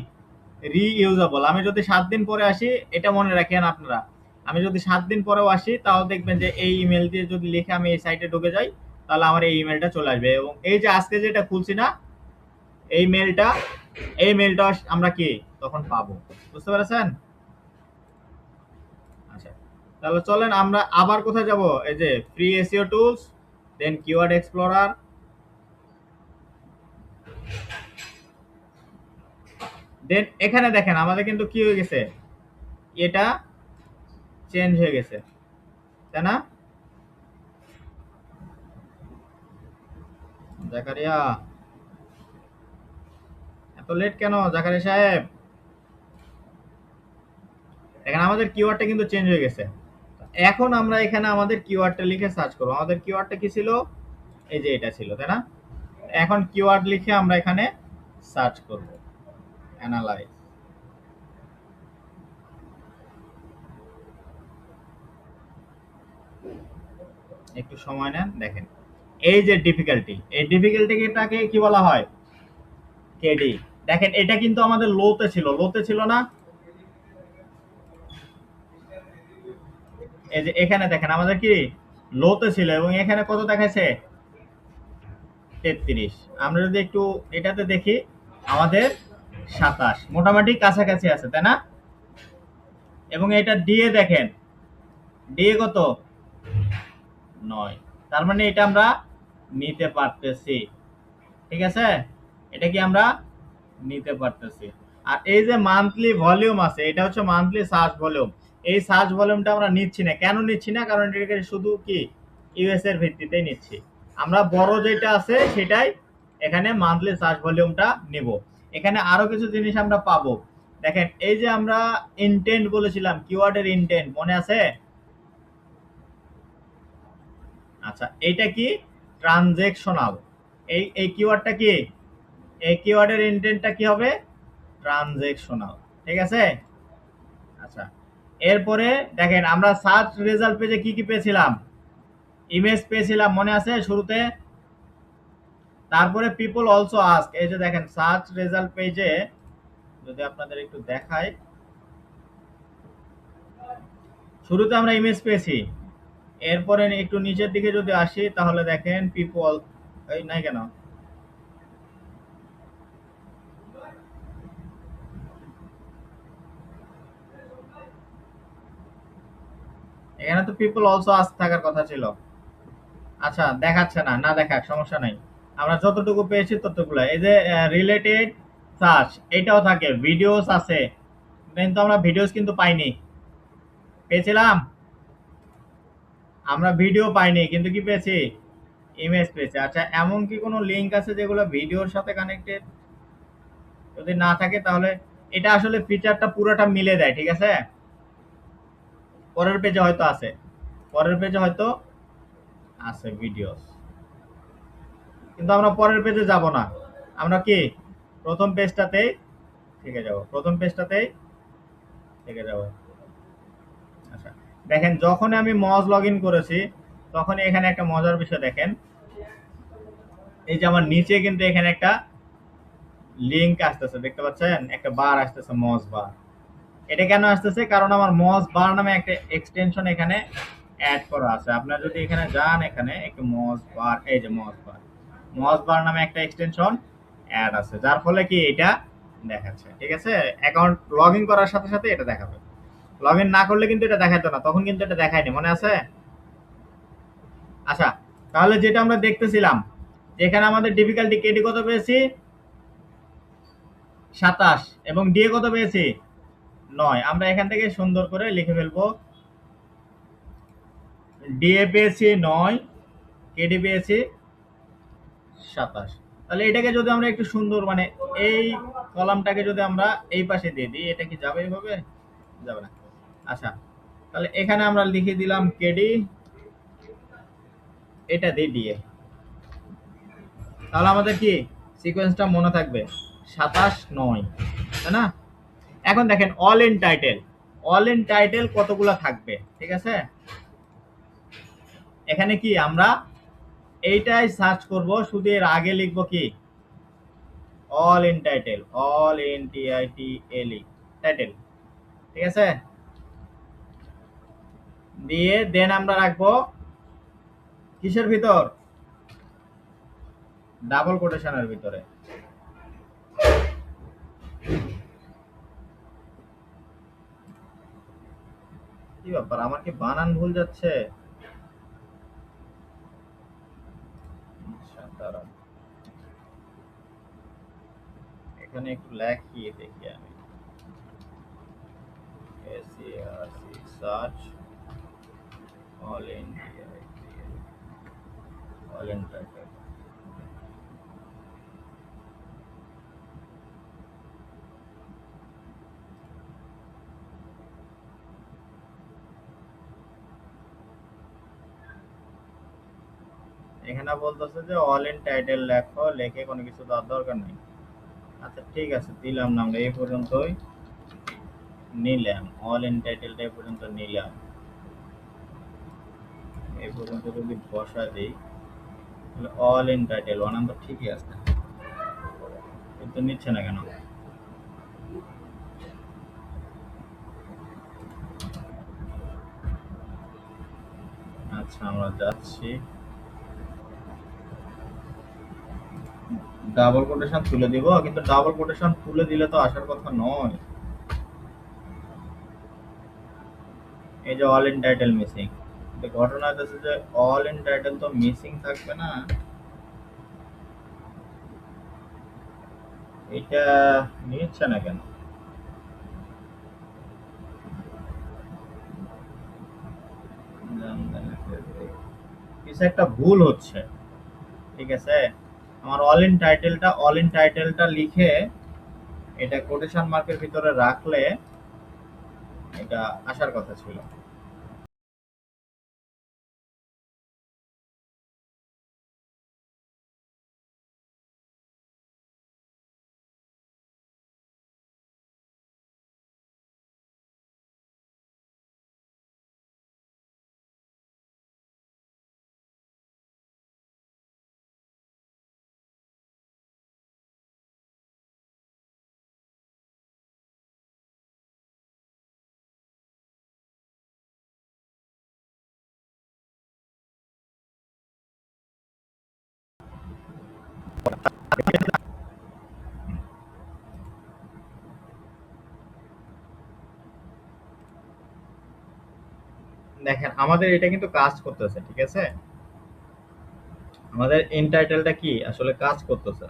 রিইউজেবল। আমি যদি 7 দিন পরে আসি, এটা মনে রাখেন আপনারা, আমি যদি 7 দিন পরেও আসি তাহলে দেখবেন যে এই ইমেল দিয়ে যদি লিখে আমি এই সাইটে ঢুকে যাই, তাহলে আমার এই ইমেলটা চলে আসবে। এবং এই যে আজকে যেটা খুলছি না, এই মেলটা, এই মেলটা আমরা কি তখন পাবো, বুঝতে পেরেছেন। আচ্ছা, তাহলে চলেন আমরা আবার কোথায় যাব, এই যে ফ্রি এসইও টুলস, দেন কিওয়ার্ড এক্সপ্লোরার, দেন এখানে দেখেন আমাদের কিন্তু কি হয়ে গেছে, এটা চেঞ্জ হয়ে গেছে, তাই না? জাকারিয়া, এত লেট কেন জাকারিয়া সাহেব? এখানে আমাদের কিওয়ার্ডটা কিন্তু চেঞ্জ হয়ে গেছে। এখন আমরা এখানে আমাদের কিওয়ার্ডটা লিখে সার্চ করব। আমাদের কিওয়ার্ডটা কি ছিল, এই যে এটা ছিল, তাই না? এখন কিওয়ার্ড লিখে আমরা এখানে সার্চ করব, অ্যানালাইজ। একটু সময় নেন, দেখেন এই যে ডিফিকাল্টি, এই ডিফিকাল্টিটাকে কি বলা হয়, কেডি। দেখেন এটা কিন্তু আমাদের লোতে ছিল, লোতে ছিল না, এই যে এখানে দেখেন আমাদের কি লোতে ছিল এবং এখানে কত দেখাচ্ছে 33। আমরা যদি একটু এটাতে দেখি আমাদের 27, মোটামুটি কাছাকাছি আছে তাই না? এবং এটা দিয়ে দেখেন দিয়ে কত 9, তার মানে এটা আমরা নিতে পারতেছি। ঠিক আছে, এটা কি আমরা নিতে পারতেছি। আর এই যে মান্থলি ভলিউম আছে, এটা হচ্ছে মান্থলি সার্চ ভলিউম। এই সার্চ ভলিউমটা আমরা নিচ্ছি না, কেন নিচ্ছি না? কারণ এটাকে শুধু কি ইউএস এর ভিত্তিতেই নিচ্ছি। আমরা বড় যেটা আছে সেটাই এখানে মান্থলি সার্চ ভলিউমটা নিব। এখানে আরো কিছু জিনিস আমরা পাবো। দেখেন এই যে আমরা ইনটেন্ট বলেছিলাম, কিওয়ার্ডের ইনটেন্ট মনে আছে? আচ্ছা, এইটা কি ট্রানজেকশনাল। এই কিওয়ার্ডটা কি, এই কিওয়ার্ডের ইনটেন্টটা কি হবে? ট্রানজেকশনাল। ঠিক আছে। আচ্ছা, এরপরে দেখেন আমরা সার্চ রেজাল্ট পেজে কি কি পেয়েছিলাম? ইমেজ পেয়েছিলাম মনে আছে শুরুতে। তারপরে পিপল অলসো আস্ক, এই যে দেখেন সার্চ রেজাল্ট পেজে যদি আপনাদের একটু দেখাই, শুরুতে আমরা ইমেজ পেয়েছি। এরপরে একটু নিচের দিকে যদি আসি তাহলে দেখেন পিপল, এই নাই কেন, এখানে তো পিপল অলসো আস্ক থাকার কথা ছিল। আচ্ছা দেখাচ্ছে না, না দেখাক সমস্যা নাই। আমরা যতটুকু পেয়েছি ততটুকু। এই যে রিলেটেড সার্চ এটাও থাকে, ভিডিওস আছে, কিন্তু আমরা ভিডিওস কিন্তু পাইনি। পেয়েছিলাম আমরা ভিডিও পাইনি, কিন্তু কি পেয়েছি? ইমেজ পেয়েছি। আচ্ছা, এমন কি কোনো লিংক আছে যেগুলো ভিডিওর সাথে কানেক্টেড? যদি না থাকে তাহলে এটা আসলে ফিচারটা পুরোটা মিলে দেয়। ঠিক আছে, পরের পেজে হয়তো আছে, পরের পেজে হয়তো আছে ভিডিওস, কিন্তু আমরা পরের পেজে যাব না। আমরা কি প্রথম পেজটাতেই থেকে যাব, প্রথম পেজটাতেই থেকে যাব। আচ্ছা, দেখেন যখন আমি মজ লগ ইন করেছি তখন এখানে একটা মজার বিষয় দেখেন, এই যে আমার নিচে কিন্তু এখানে একটা লিংক আসতেছে, দেখতে পাচ্ছেন একটা বার আসতেছে, মজ বার। এটা কেন আসতেছে? কারণ আমার মজ বার নামে একটা এক্সটেনশন এখানে অ্যাড করা আছে। আপনারা যদি এখানে যান, এখানে একটু মজ বার, এই যে মজ বার, মজ বার নামে একটা এক্সটেনশন অ্যাড আছে, যার ফলে কি এটা দেখাচ্ছে। ঠিক আছে, অ্যাকাউন্ট লগ ইন করার সাথে সাথে এটা দেখাবে। লগ ইন না করলে কিন্তু এটা দেখাতো না, তখন কিন্তু এটা দেখায়নি, মনে আছে? আচ্ছা, তাহলে যেটা আমরা দেখতেছিলাম, যেখানে আমাদের ডিফিকাল্টি কেডি কত পেয়েছি? 27। এবং ডিএ কত পেয়েছি? 9। আমরা এখান থেকে সুন্দর করে লিখে ফেলবো, ডিএ পেয়েছি 9, কেডি পেয়েছি 27। তাহলে এটাকে যদি আমরা একটু সুন্দর মানে এই কলামটাকে যদি আমরা এই পাশে দিয়ে দিই, এটা কি যাবে এইভাবে? যাবে না। আচ্ছা, তাহলে এখানে আমরা লিখে দিলাম কেডি, এটা দিয়ে ডিএ। তাহলে আমাদের কি সিকোয়েন্সটা মনে থাকবে 27, 9, তাই না? এখন দেখেন all in title, all in title কতগুলো থাকবে? ঠিক আছে, এখানে কি আমরা এইটাই সার্চ করব, শুধু এর আগে লিখবো কি all in title, all in T I T L E title. ঠিক আছে, দিয়ে দেন আমরা রাখবো কিসের ভিতর? ডাবল কোটেশনের ভিতরে। কি ব্যাপার, আমার কি বানান ভুল যাচ্ছে? আচ্ছা, দাঁড়াও, এখানে একটু লেখি দেখি আমি, S E R C search all in T I T L, all in title. এখানে বলতেছে যে অল ইন টাইটেল লেখো, লেখে কোনো কিছু দেওয়ার দরকার নেই। আচ্ছা ঠিক আছে, দিলাম না, আমরা এই পর্যন্তই নিলাম, অল ইন টাইটেলটা এই পর্যন্ত নিলাম। এই পর্যন্ত যদি বসা দিই তাহলে all in title one number ঠিকই আছে, কিন্তু নিচ্ছে না কেন? আচ্ছা, আমরা যাচ্ছি। ডাবল কোটেশন তুলে দিব, কিন্তু ডাবল কোটেশন তুলে দিলে তো আসার কথা নয়। এই যে অল ইন টাইটেল মিসিং, ঘটনা হচ্ছে যে অল ইন টাইটেল তো মিসিং থাকবে না। এটা নিচ্ছে না কেন? কিছু একটা ভুল হচ্ছে। ঠিক আছে, আমার অল ইন টাইটেলটা লিখে এটা কোটেশন মার্কের ভিতরে রাখলে এটা আসার কথা ছিল। দেখেন, আমাদের এটা কিন্তু কাজ করতেছে। ঠিক আছে, আমাদের ইন টাইটেলটা কি আসলে কাজ করতেছে।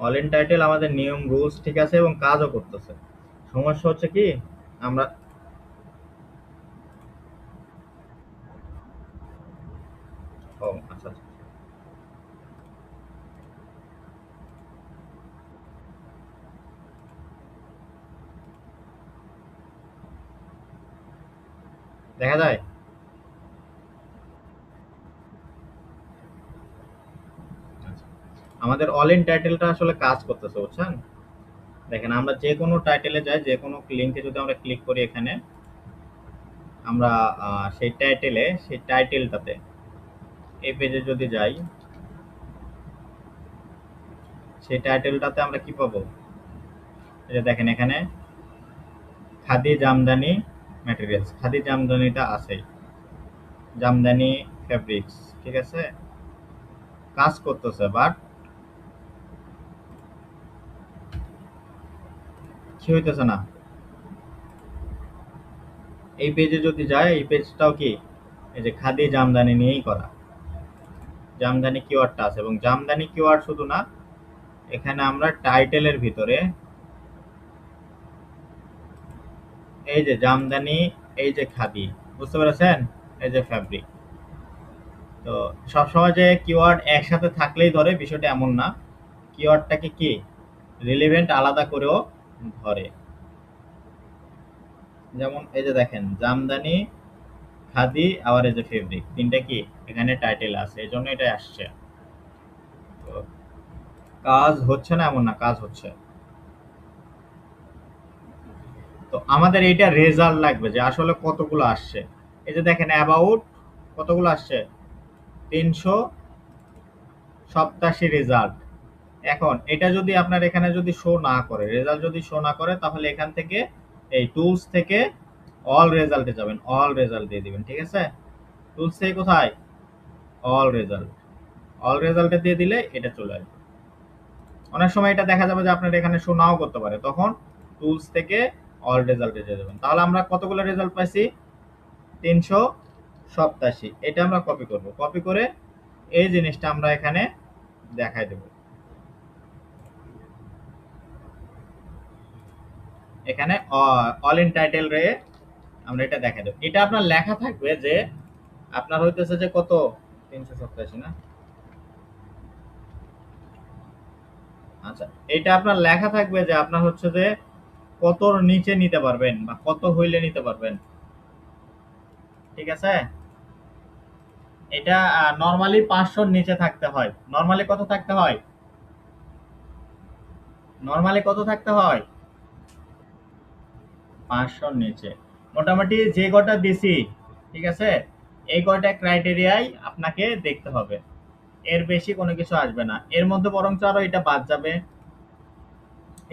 অল ইন টাইটেল আমাদের নিয়ম রুলস ঠিক আছে এবং কাজও করতেছে। সমস্যা হচ্ছে কি, আমরা ও আচ্ছা আচ্ছা, দেখা যায়। আচ্ছা, আমাদের অল ইন টাইটেলটা আসলে কাজ করতেছে, বুঝছেন? দেখেন, আমরা যে কোনো টাইটেলে যাই, যে কোনো লিঙ্কে যদি আমরা ক্লিক করি, এখানে আমরা সেই টাইটেলটাতে এই পেজে যদি যাই, সেই টাইটেলটাতে আমরা কি পাবো? এই যে দেখেন, এখানে খাদি জামদানি ম্যাটেরিয়ালস, খাদি জামদানিটা আছে, জামদানি ফেব্রিক্স। ঠিক আছে, কাজ করতেছে, বাট কি হইতেছে না। এই পেজে যদি যায়, এই পেজটাও কি এই যে খাদি জামদানি নিয়েই করা, জামদানি কিওয়ার্ডটা আছে। এবং জামদানি কিওয়ার্ড শুধু না, এখানে আমরা টাইটেলের ভিতরে এই যে জামদানি, এই যে খাদি, বুঝতে পেরেছেন, এই যে ফ্যাব্রিক। তো সবসময় যে কিওয়ার্ড একসাথে থাকলেই ধরে, বিষয়টা এমন না। কিওয়ার্ডটাকে কি রিলেভেন্ট আলাদা করেও ধরে। যেমন এই যে দেখেন, জামদানি, খাদি, আবার এই যে ফেব্রিক, তিনটা কি এখানে টাইটেল আছে, এই জন্য এটা আসছে। তো কাজ হচ্ছে না এমন না, কাজ হচ্ছে। তো আমাদের এইটা রেজাল্ট লাগবে যে আসলে কতগুলো আসছে। এই যে দেখেন, অ্যাবাউট কতগুলো আসছে, 387 রেজাল্ট। এখন এটা যদি আপনার এখানে যদি শো না করে, রেজাল্ট যদি শো না করে, তাহলে এখান থেকে এই টুলস থেকে অল রেজাল্টে যাবেন, অল রেজাল্ট দিয়ে দিবেন। ঠিক আছে, টুলস থেকে কোথায়, অল রেজাল্ট, অল রেজাল্টে দিয়ে দিলে এটা চলে আসবে। অনেক সময় এটা দেখা যাবে যে আপনার এখানে শো নাও করতে পারে, তখন টুলস থেকে অল রেজাল্টে দিয়ে দেবেন। তাহলে আমরা কতগুলো রেজাল্ট পাইছি, 387। এটা আমরা কপি করব, কপি করে এই জিনিসটা আমরা এখানে দেখাই দেব। এখানে অল ইন টাইটেল রে আমরা এটা দেখাই দেব। এটা আপনার লেখা থাকবে যে আপনার হইতেছে যে কত, 387 না? আচ্ছা, এটা আপনার লেখা থাকবে যে আপনার হচ্ছে যে কতর নিচে নিতে পারবেন বা কত হইলে নিতে পারবেন। ঠিক আছে, এটা নরমালি 500 নিচে থাকতে হয়। নরমালি কত থাকতে হয়, নরমালি কত থাকতে হয়, 500 নিচে। মোটামুটি যে কটা দিছি, ঠিক আছে, এই কয়টা ক্রাইটেরিয়াই আপনাকে দেখতে হবে, এর বেশি কোনো কিছু আসবে না। এর মধ্যে বরঞ্চ আরো এটা বাদ যাবে,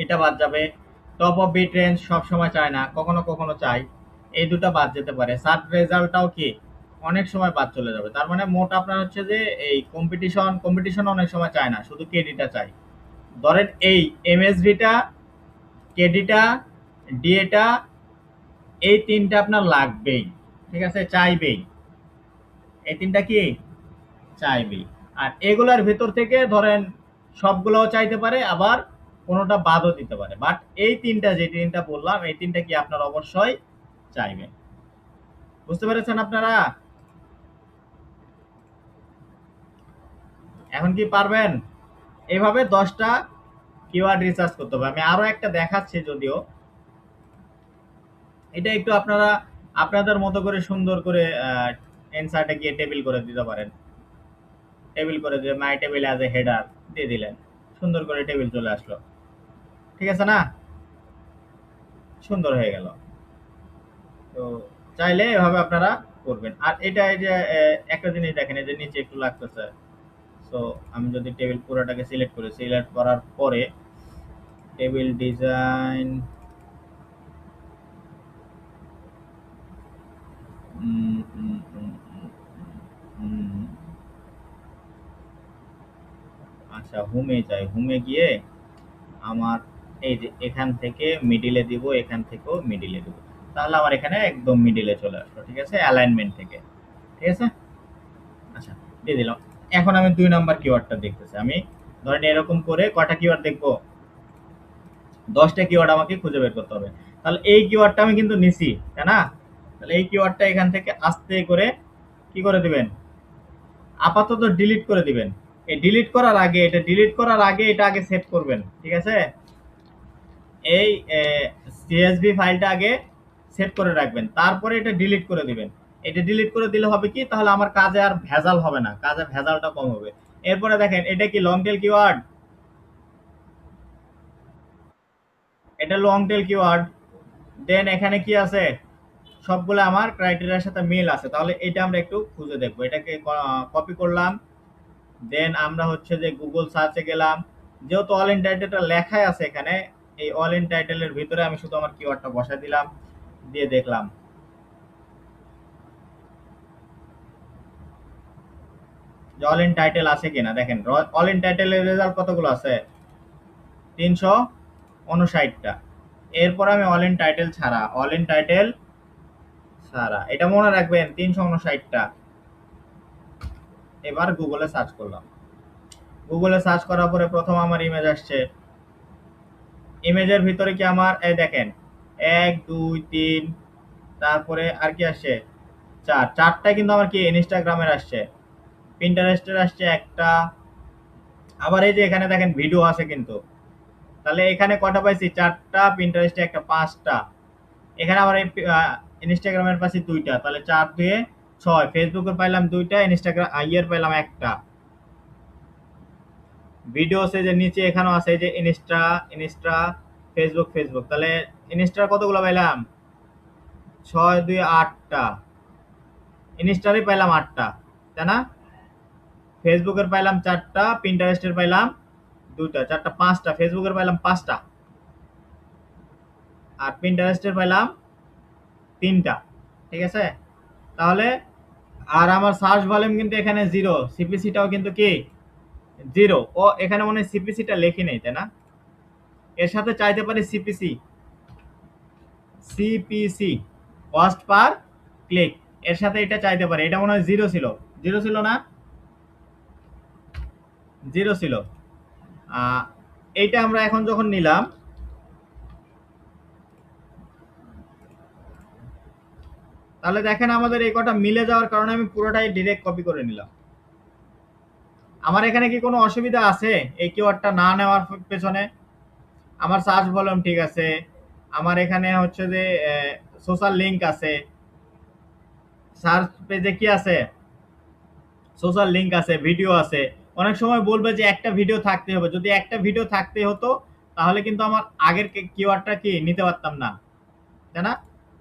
এটা বাদ যাবে। টপ অফ বিট রেঞ্জ সবসময় চায় না, কখনো কখনো চাই। এই দুটা বাদ যেতে পারে, সার্চ রেজাল্টটাও কি অনেক সময় বাদ চলে যাবে। তার মানে মোট আপনার হচ্ছে যে এই কম্পিটিশন অনেক সময় চায় না, শুধু কেডিটা চাই। ধরেন এই এমএসভিটা, কেডিটা, ডিএটা, এই তিনটা আপনার লাগবেই, ঠিক আছে, চাইবেই। এই তিনটা কি চাইবেই। আর এগুলার ভেতর থেকে ধরেন সবগুলোও চাইতে পারে, আবার কোনোটা বাদও দিতে পারে, বাট এই তিনটা, যে তিনটা বললাম, এই তিনটা কি আপনার অবশ্যই চাইবেন। বুঝতে পেরেছেন আপনারা? এখন কি পারবেন? এইভাবে 10টা কিওয়ার্ড রিসার্চ করতে হবে। আমি আরো একটা দেখাচ্ছি, যদিও এটা একটু আপনারা আপনাদের মতো করে সুন্দর করে অ্যান্সারটা গিয়ে টেবিল করে দিতে পারেন। টেবিল করে দিয়ে মাই টেবিল অ্যাজ এ হেডার দিয়ে দিলেন, সুন্দর করে টেবিল চলে আসলো। ঠিক আছে না? সুন্দর হয়ে গেল। তো চাইলে এভাবে আপনারা করবেন। আর এটা এই যে একটা জিনিস দেখেন, এই যে নিচে একটু লাগতেছে। সো আমি যদি টেবিল পুরোটাকে সিলেক্ট করি, সিলেক্ট করার পরে টেবিল ডিজাইন, আচ্ছা হোমে যাই, হোমে গিয়ে আমার এই যে এখান থেকে মিডিলে দিব, এখান থেকেও মিডিলে দিব, তাহলে আমার এখানে একদম মিডিলে চলে আসলো। ঠিক আছে, অ্যালাইনমেন্ট থেকে। ঠিক আছে, আচ্ছা দিয়ে দিলাম। এখন আমি 2 নাম্বার কিওয়ার্ডটা দেখতেছি। আমি ধরেন এরকম করে কয়টা কিওয়ার্ড দেখবো, 10টা কিওয়ার্ড আমাকে খুঁজে বের করতে হবে। তাহলে এই কিওয়ার্ডটা আমি কিন্তু নিছি, তাই না? তাহলে এই কিওয়ার্ডটা এখান থেকে আস্তে করে কি করে দিবেন, আপাতত ডিলিট করে দিবেন। এই ডিলিট করার আগে, এটা ডিলিট করার আগে এটা আগে সেভ করবেন। ঠিক আছে, এই সিএসভি ফাইলটা আগে সেভ করে রাখবেন, তারপরে এটা ডিলিট করে দিবেন। এটা ডিলিট করে দিলে হবে কি, তাহলে আমার কাজে আর ভেজাল হবে না, কাজে ভেজালটা কম হবে। এরপরে দেখেন, এটা কি লং টেল কিওয়ার্ড? এটা লং টেল কিওয়ার্ড। দেন এখানে কি আছে, সবগুলো আমার ক্রাইটেরিয়ার সাথে মিল আছে। তাহলে এটা আমরা একটু খুঁজে দেখবো। এটাকে কপি করলাম, দেন আমরা হচ্ছে যে গুগল সার্চে গেলাম। যেহেতু অল ইন টাইটেলটা লেখাই আছে এখানে, এই অল ইন টাইটেলের ভিতরে আমি শুধু আমার কিওয়ার্ডটা বসাই দিলাম, দিয়ে দেখলাম যে অল ইন টাইটেল আছে কিনা। দেখেন অল ইন টাইটেলের রেজাল্ট কতগুলো আছে, 359টা। এরপর আমি অল ইন টাইটেল ছাড়া, অল ইন টাইটেল ছাড়া, এটা মনে রাখবেন 359টা। এবার গুগলে সার্চ করলাম, গুগলে সার্চ করার পরে প্রথম আমার ইমেজ আসছে। ইমেজের ভিতরে কি আমার এই দেখেন 1 2 3, তারপরে আর কি আসছে, চারটা কিন্তু আমার কি ইনস্টাগ্রামের আসছে, পিন্টারেস্টের আসছে একটা, আবার এই যে এখানে দেখেন ভিডিও আছে কিন্তু। তাহলে এখানে কটা পাইছি, 4টা, পিন্টারেস্টে একটা, 5টা। এখানে আমার ইনস্টাগ্রামের পাশে 2টা, তাহলে 4 2 6, ফেসবুকের পাইলাম 2টা, ইনস্টাগ্রাম ইয়ের পাইলাম একটা। ভিডিওস এই যে নিচে এখানেও আছে, এই যে ইনস্টা, ইনস্টা, ফেসবুক, ফেসবুক, তাহলে ইনস্টার কতগুলো পাইলাম, 6 2 8টা। ইনস্টারই পাইলাম 8টা, তাই না? ফেসবুকের পাইলাম 4টা, পিন্টারেস্টের পাইলাম 2টা, 4টা 5টা, ফেসবুকের পাইলাম 5টা, আর পিন্টারেস্টের পাইলাম 3টা। ঠিক আছে, তাহলে আর আমার সার্চ ভলিউম কিন্তু এখানে 0, সিপিসিটাও কিন্তু কি 0। ও এখানে মনে হয় সিপিসিটা লেখি নেই, তাই না? এর সাথে চাইতে পারি CPC, CPC, cost per click, এর সাথে এটা চাইতে পারে। এটা মনে হয় 0 ছিল, 0 ছিল না, 0 ছিল। এইটা আমরা এখন যখন নিলাম, তাহলে দেখেন আমাদের এই কটা মিলে যাওয়ার কারণে আমি পুরোটাই ডিরেক্ট কপি করে নিলাম। আমার এখানে কি কোনো অসুবিধা আছে এই কিওয়ার্ডটা না নেওয়ার পেছনে? আমার সার্চ ভলিউম ঠিক আছে, আমার এখানে হচ্ছে যে সোশ্যাল লিংক আছে, সার্চ পেজে কি আছে, সোশ্যাল লিংক আছে, ভিডিও আছে। অনেক সময় বলবে যে একটা ভিডিও থাকতে হবে, যদি একটা ভিডিও থাকতে হতো তাহলে কিন্তু আমার আগের কিওয়ার্ডটা কি নিতে পারতাম না, তাই না?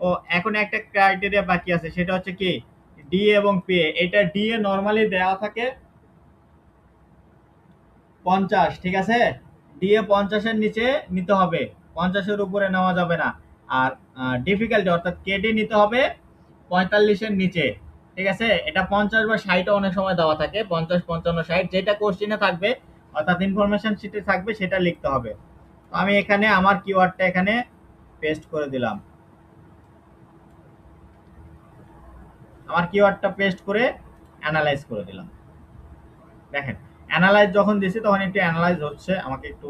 ও এখন একটা ক্রাইটেরিয়া বাকি আছে, সেটা হচ্ছে কি ডি এবং পি। এটা ডি এ নরমালি দেওয়া থাকে 50, ঠিক আছে, ডি এ 50-এর নিচে নিতে হবে, 50-এর উপরে নেওয়া যাবে না। আর ডিফিকাল্টি অর্থাৎ কেটে নিতে হবে 45-এর নিচে। ঠিক আছে, এটা 50 বা 60 অনেক সময় দেওয়া থাকে, 50, 55, 60 যেটা কোশ্চেনে থাকবে অর্থাৎ ইনফরমেশন শিটে থাকবে সেটা লিখতে হবে। তো আমি এখানে আমার কিওয়ার্ডটা এখানে পেস্ট করে দিলাম, আমার কিওয়ার্ডটা পেস্ট করে অ্যানালাইজ করে দিলাম। দেখেন অ্যানালাইজ যখন দিছি তখন একটু অ্যানালাইজ হচ্ছে, আমাকে একটু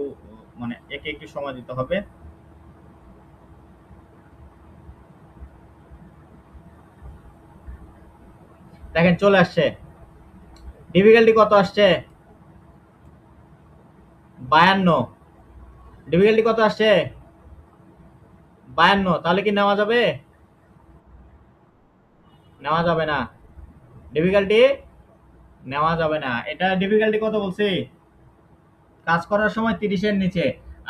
মানে একে একটু সময় দিতে হবে। দেখেন চলে আসছে, ডিফিকাল্টি কত আসছে, 52। ডিফিকাল্টি কত আসছে, 52। তাহলে কি নেওয়া যাবে? নেওয়া যাবে না। ডিফিকাল্টি নেওয়া যাবে না। এটা ডিফিকাল্টি কত বলছি, কাজ করার সময় 30-এর নিচে।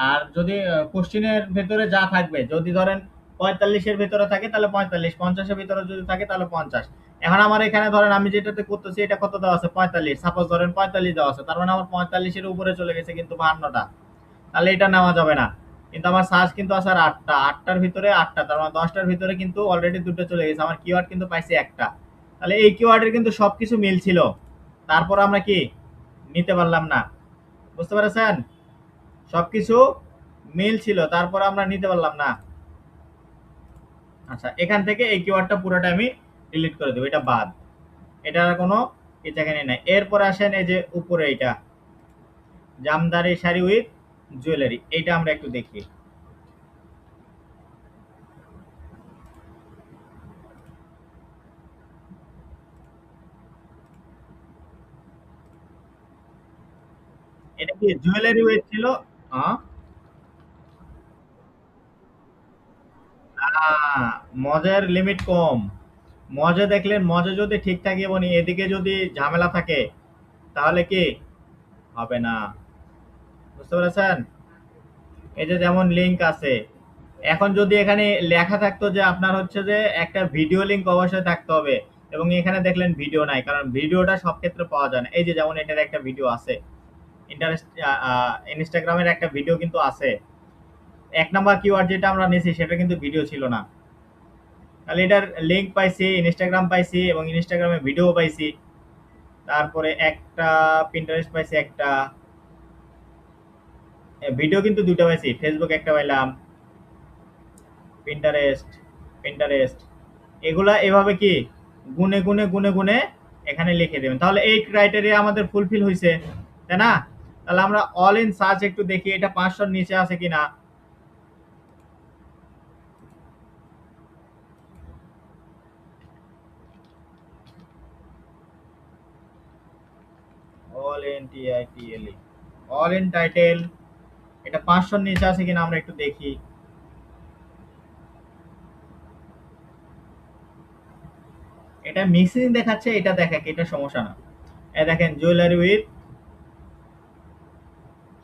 আর যদি কোশ্চেনের ভেতরে যা থাকবে, যদি ধরেন 45-এর ভেতরে থাকে তাহলে 45, 50-এর ভিতরে যদি থাকে তাহলে 50। এখন আমার এখানে ধরেন আমি যেটাতে করতেছি এটা কত দেওয়া আছে, 45। সাপোজ ধরেন 45 দেওয়া আছে, তার মানে আমার 45-এর উপরে চলে গেছে কিন্তু 52টা, তাহলে এটা নেওয়া যাবে না। কিন্তু আমার সার্চ কিন্তু আছে আর 8টা, 8টার ভিতরে 8টা, তার মানে 10টার ভিতরে কিন্তু অলরেডি দুটো চলে গেছে, আমার কিওয়ার্ড কিন্তু পাইছি একটা। তাহলে এই কিওয়ার্ডের কিন্তু সবকিছু মিল ছিল, তারপর আমরা কি নিতে পারলাম না। বুঝতে পেরেছেন? সবকিছু মিল ছিল, তারপর আমরা নিতে পারলাম না। আচ্ছা, এখান থেকে এই কিওয়ার্ডটা পুরোটা আমি ডিলিট করে দেবো, এটা বাদ, এটার কোনো এখানে নাই। এরপর আসেন এই যে উপরে এটা জামদানি শাড়ি উইথ জুয়েলারি, এইটা আমরা একটু দেখি। এটা কি জুয়েলারি উইথ ছিল? হ্যাঁ। মজের লিমিট কম। মজে দেখলেন, মজে যদি ঠিক থাকে এবং এদিকে যদি ঝামেলা থাকে তাহলে কি হবে না। বুঝতে পেরেছেন? এই যে যেমন লিংক আছে, এখন যদি এখানে লেখা থাকতো যে আপনার হচ্ছে যে একটা ভিডিও লিংক অবশ্যই থাকতে হবে, এবং এখানে দেখলেন ভিডিও নাই, কারণ ভিডিওটা সব ক্ষেত্রে পাওয়া যায় না। এই যে যেমন এটার একটা ভিডিও আছে, ইন্টারেস্ট ইনস্টাগ্রামের একটা ভিডিও কিন্তু আছে, 1 নাম্বার কিওয়ার্ড যেটা আমরা নিয়েছি সেটা কিন্তু ভিডিও ছিল না। তাহলে এটার লিংক পাইছি, ইনস্টাগ্রাম পাইছি এবং ইনস্টাগ্রামে ভিডিও পাইছি, তারপরে একটা পিন্টারেস্ট পাইছি, একটা ভিডিও কিন্তু দুটো পাইছি, ফেসবুক একটা পাইলাম, পিন্টারেস্ট, পিন্টারেস্ট, এগুলা এভাবে কি গুনে গুনে গুনে গুনে এখানে লিখে দেবেন, তাহলে এই ক্রাইটেরিয়া আমাদের ফুলফিল হয়েছে, তাই না? তাহলে আমরা অল ইন সার্চ একটু দেখি এটা 500-র নিচে আছে কিনা। All in T I T L E, all in title, এটা 500-র নিচে আছে কিনা আমরা একটু দেখি। এটা মিক্সিং দেখাচ্ছে, এটা দেখাক, এটা সমস্যা না। এই দেখেন জুয়েলারি উইথ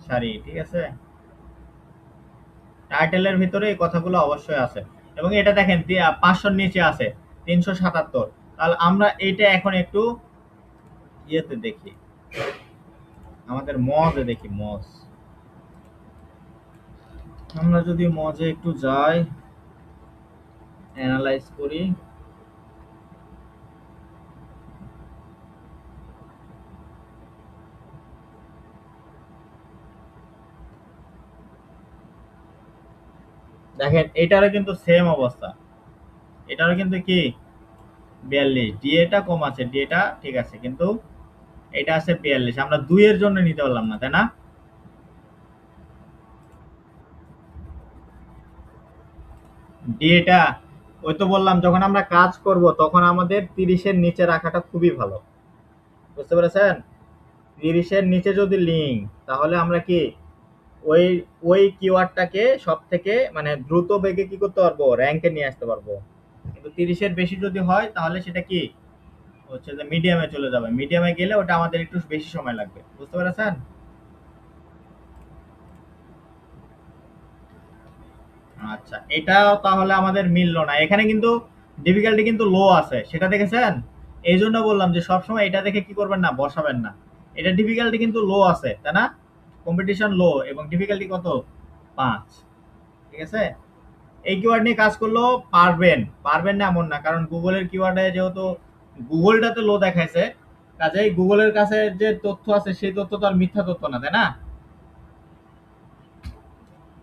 শাড়ি, ঠিক আছে, টাইটেলের ভিতরে এই কথাগুলো অবশ্যই আছে, এবং এটা দেখেন 500-র নিচে আছে, 377। তাহলে আমরা এটা এখন একটু ইয়েতে দেখি, আমাদের মজে দেখি, মজ, আমরা যদি মজে একটু যাই, অ্যানালাইজ করি, দেখেন এটারও কিন্তু সেম অবস্থা, এটারও কিন্তু কি 42, ডিএটা কম আছে, ডিএটা ঠিক আছে, কিন্তু এটা আছে 42, আমরা 2 এর জন্য নিতে পারলাম না, তাই না? ডিএটা, ওই তো বললাম যখন আমরা কাজ করব তখন আমাদের 30-এর নিচে রাখাটা খুবই ভালো। বুঝতে পেরেছেন? 30-এর নিচে যদি লিঙ্ক, তাহলে আমরা কি ওই ওই কিওয়ার্ডটাকে সব থেকে মানে দ্রুত বেগে কি করতে পারবো, র্যাঙ্কে নিয়ে আসতে পারবো। কিন্তু 30-এর বেশি যদি হয় তাহলে সেটা কি হচ্ছে যে মিডিয়ামে চলে যাবে, মিডিয়ামে গেলে ওটা আমাদের একটু বেশি সময় লাগবে। বুঝতে পেরেছেন? আচ্ছা, এটাও তাহলে আমাদের মিললো না, এখানে কিন্তু ডিফিকাল্টি কিন্তু লো আছে, সেটা দেখেছেন? এই জন্য বললাম যে সবসময় এটা দেখে কি করবেন না, বসাবেন না। এটা ডিফিকাল্টি কিন্তু লো আছে, তাই না? কম্পিটিশন লো এবং ডিফিকাল্টি কত, 5। ঠিক আছে, এই কিওয়ার্ড নিয়ে কাজ করলেও পারবেন, পারবেন না এমন না, কারণ গুগলের কিওয়ার্ডে যেহেতু গুগলটাতে লো দেখাইছে, কাজেই গুগলের কাছে যে তথ্য আছে সেই তথ্য তো আর মিথ্যা তথ্য না, তাই না?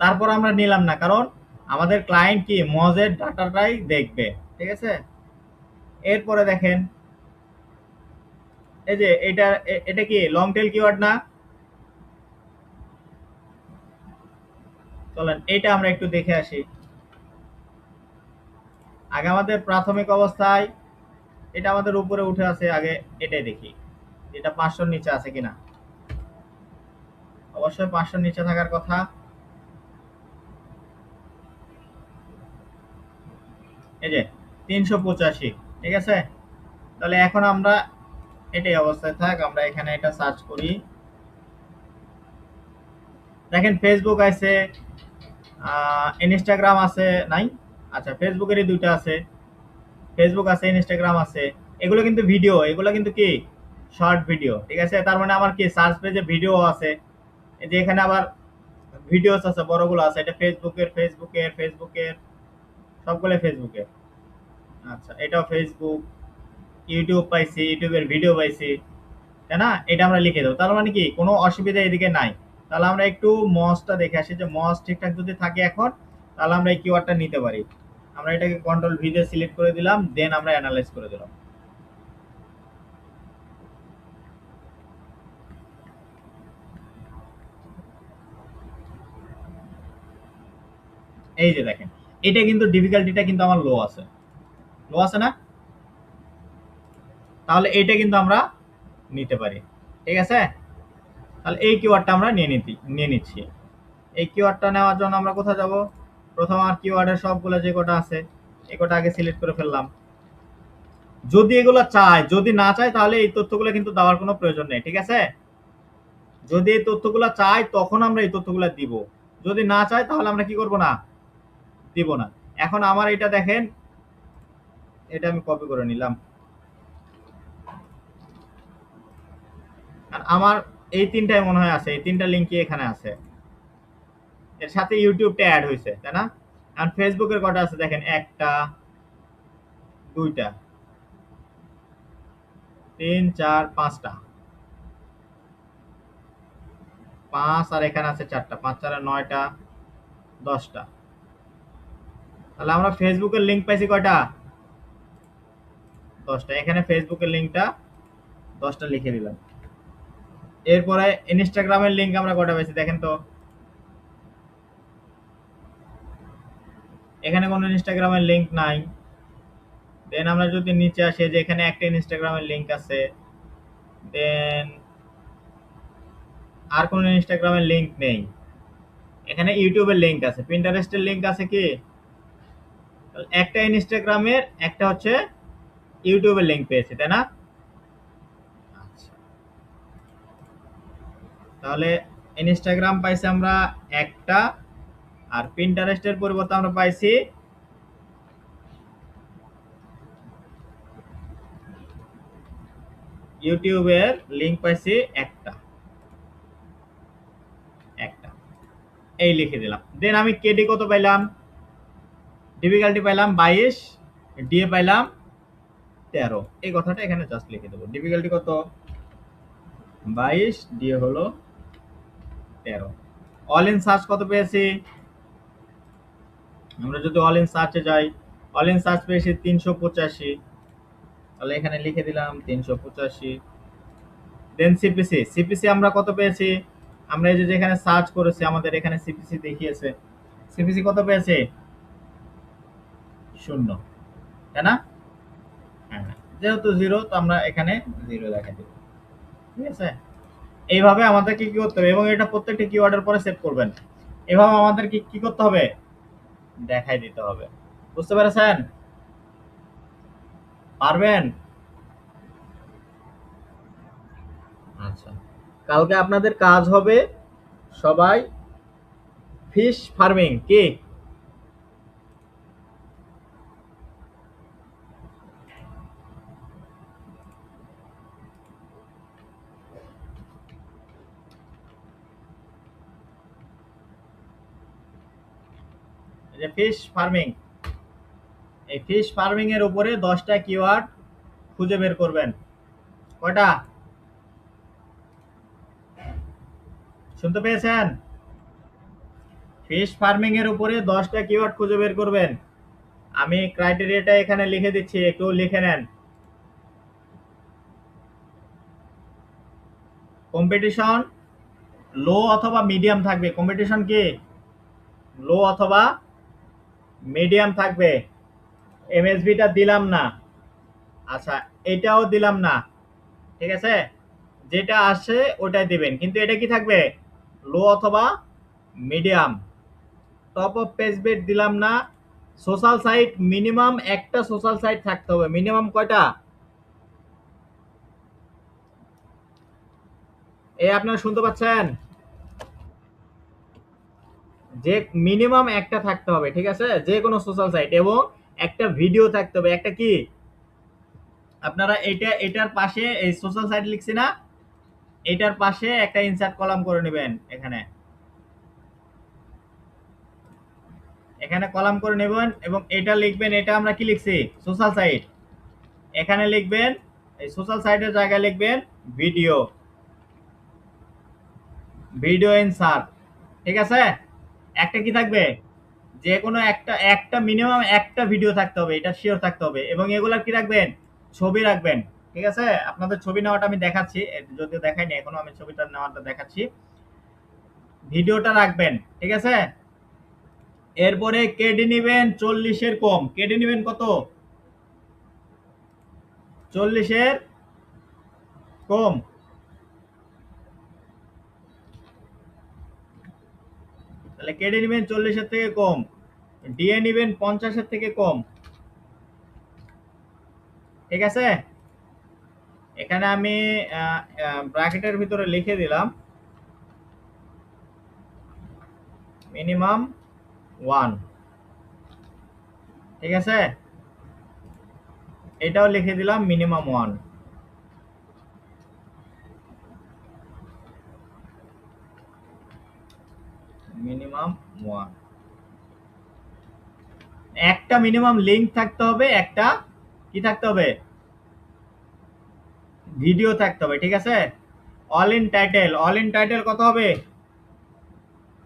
তারপর আমরা নিলাম না, কারণ আমাদের ক্লায়েন্ট কি মজের ডাটাটাই দেখবে, ঠিক আছে? এরপরে দেখেন, এই যে এটা কি লং টেল কিওয়ার্ড না? চলেন এটা আমরা একটু দেখে আসি। আগে আমাদের প্রাথমিক অবস্থায় এটা আমাদের উপরে উঠে আছে, আগে এটাই দেখি এটা 500 নিচে আছে কিনা। অবশ্যই 500 নিচে থাকার কথা। এই যে 385, ঠিক আছে? তাহলে এখন আমরা এটাই অবস্থায় থাক, আমরা এখানে এটা সার্চ করি। দেখেন ফেসবুক আছে, ইনস্টাগ্রাম আছে নাই? আচ্ছা, ফেসবুকেরই দুইটা আছে, ফেসবুক আছে, ইনস্টাগ্রাম আছে। এগুলো কিন্তু ভিডিও, এগুলো কিন্তু কি শর্ট ভিডিও, ঠিক আছে? তার মানে আমার কি সার্চ পেজে ভিডিও আছে, এই যে এখানে আবার ভিডিওস আছে, বড়গুলো আছে, এটা ফেসবুকের সবগুলো ফেসবুকের। আচ্ছা, এটাও ফেসবুক, ইউটিউব পাইছি, ইউটিউবের ভিডিও পাইছি, তাই না? এটা আমরা লিখে দেবো, তার মানে কি কোনো অসুবিধা এদিকে নাই। তাহলে আমরা একটু মসটা দেখে আসি, যে মস ঠিকঠাক যদি থাকে এখন, তাহলে আমরা এই কিওয়ার্ডটা নিতে পারি। আমরা এটাকে কন্ট্রোল ভি দিয়ে সিলেক্ট করে দিলাম, দেন আমরা অ্যানালাইজ করে দিলাম। এই যে দেখেন, এটা কিন্তু ডিফিকাল্টিটা কিন্তু আমার লো আছে, লো আছে না? তাহলে এইটা কিন্তু আমরা নিতে পারি, ঠিক আছে? তাহলে এই কিওয়ার্ডটা আমরা নিয়ে নিচ্ছি। এই কিওয়ার্ডটা নেওয়ার জন্য আমরা কোথায় যাব? প্রথম আর কিওয়ার্ডের সবগুলো যে কটা আছে এই কটা আগে সিলেক্ট করে ফেললাম। যদি এগুলো চায়, যদি না চায় তাহলে এই তথ্যগুলো কিন্তু দেওয়ার কোনো প্রয়োজন নেই, ঠিক আছে? যদি এই তথ্যগুলো চাই তখন আমরা এই তথ্যগুলো দিব, যদি না চাই তাহলে আমরা কি করব না, দিব না। এখন আমার এটা দেখেন, এটা আমি কপি করে নিলাম, আর আমার এই তিনটাই মনে হয় আছে, এই তিনটা লিঙ্কই এখানে আছে, এর সাথে ইউটিউবটা অ্যাড হয়েছে, তাই না? আর ফেসবুকের কটা আছে দেখেন, একটা, দুইটা, তিন, চার, পাঁচটা, পাঁচ, আর এখানে আছে চারটা, পাঁচ চারে নয়টা, 10টা। তাহলে আমরা ফেসবুকের লিঙ্ক পাইছি কয়টা? 10টা। এখানে ফেসবুকের লিঙ্কটা 10টা লিখে দিলাম। এরপরে ইনস্টাগ্রামের লিঙ্ক আমরা কয়টা পাইছি দেখেন তো। এখানে কোনো ইনস্টাগ্রামের লিঙ্ক নাই। দেন আমরা যদি নিচে আসি, যে এখানে একটা ইনস্টাগ্রামের লিঙ্ক আছে, দেন আর কোনো ইনস্টাগ্রামের লিঙ্ক নেই। এখানে ইউটিউবের লিঙ্ক আছে, পিন্টারেস্টের লিঙ্ক আছে কি? একটা ইনস্টাগ্রামের, একটা হচ্ছে ইউটিউবের লিঙ্ক পেয়েছি, তাই না? আচ্ছা, তাহলে ইনস্টাগ্রাম পাইছি আমরা একটা, আর পিন্টারেস্টের পরিবর্তে আমরা পাইছি ইউটিউবের লিঙ্ক পাইছি একটা, একটা এই লিখে দিলাম। দেন আমি কেডি কত পাইলাম? ডিফিকাল্টি পাইলাম 22, ডিএ পাইলাম 13। এই কথাটা এখানে জাস্ট লিখে দেবো, ডিফিকাল্টি কত? 22, ডিএ হলো 13। অল ইন সার্চ কত পেয়েছি? আমরা যদি অল ইন সার্চে যাই, অল ইন সার্চ পেয়েছি 385, তাহলে এখানে লিখে দিলাম 385। দেন সিপিসি, সিপিসি আমরা কত পেয়েছি? আমরা এই যে যেখানে সার্চ করেছি আমাদের এখানে সিপিসি দেখিয়েছে, সিপিসি কত পেয়েছে? 0, তাই না? হ্যাঁ, যেহেতু 0 তো আমরা এখানে 0 দেখা দেব, ঠিক আছে? এইভাবে আমাদেরকে কি করতে হবে, এবং এটা প্রত্যেকটা কিওয়ার্ডের পরে সেট করবেন, এভাবে আমাদের কি করতে হবে, দেখাই দিতে হবে। বুঝতে পেরেছেন? পারবেন? আচ্ছা, কালকে আপনাদের কাজ হবে সবাই ফিশ ফার্মিং কি এই যে ফিশ ফার্মিং, এই ফিশ ফার্মিং এর উপরে 10টা কিওয়ার্ড খুঁজে বের করবেন। কয়টা শুনতে পেয়েছেন? ফিশ ফার্মিং এর উপরে 10টা কিওয়ার্ড খুঁজে বের করবেন। আমি ক্রাইটেরিয়াটা এখানে লিখে দিচ্ছি, একটু লিখে নেন। কম্পিটিশন লো অথবা মিডিয়াম থাকবে। কম্পিটিশন কি লো অথবা মিডিয়াম থাকবে। এমএসবিটা দিলাম না, আচ্ছা এটাও দিলাম না, ঠিক আছে? যেটা আসে ওটাই দিবেন, কিন্তু এটা কি থাকবে লো অথবা medium. Top of page bit দিলাম না। সোশ্যাল সাইট মিনিমাম একটা সোশ্যাল সাইট থাকতে হবে। মিনিমাম কয়টা? এই আপনারা শুনতে পাচ্ছেন? যে মিনিমাম একটা থাকতে হবে, ঠিক আছে? যে কোনো সোশ্যাল সাইট, এবং একটা ভিডিও থাকতে হবে। একটা কি আপনারা এটার পাশে এই সোশ্যাল সাইট লিখছি না, এটার পাশে একটা ইনসার্ট কলাম করে নেবেন। এখানে এখানে কলাম করে নেবেন এবং এটা লিখবেন, এটা আমরা কি লিখছি সোশ্যাল সাইট। এখানে লিখবেন এই সোশ্যাল সাইটের জায়গায় লিখবেন ভিডিও, ভিডিও ইনসার্ট, ঠিক আছে? একটা কি থাকবে যে কোনো একটা একটা মিনিমাম একটা ভিডিও থাকতে হবে, এটা শিওর থাকতে হবে। এবং এগুলা কি রাখবেন ছবি রাখবেন, ঠিক আছে? আপনাদের ছবি নেওয়াটা আমি দেখাচ্ছি, যদিও দেখাইনি এখনো, আমি ছবিটা নেওয়াটা দেখাচ্ছি। ভিডিওটা রাখবেন, ঠিক আছে? এরপরে কেডি নিবেন 40-এর কম। কেডি নিবেন কত? 40-এর কম। তাহলে কেডি নিবেন 40-এর থেকে কম। ডিএ নিবেন 50-এর থেকে কম, ঠিক আছে? এখানে আমি ব্র্যাকেটের ভিতরে লিখে দিলাম মিনিমাম 1, ঠিক আছে? এটাও লিখে দিলাম মিনিমাম 1। মিনিমাম 1। একটা মিনিমাম লিংক থাকতে হবে, একটা কি থাকতে হবে ভিডিও থাকতে হবে, ঠিক আছে? All in title, all in title কত হবে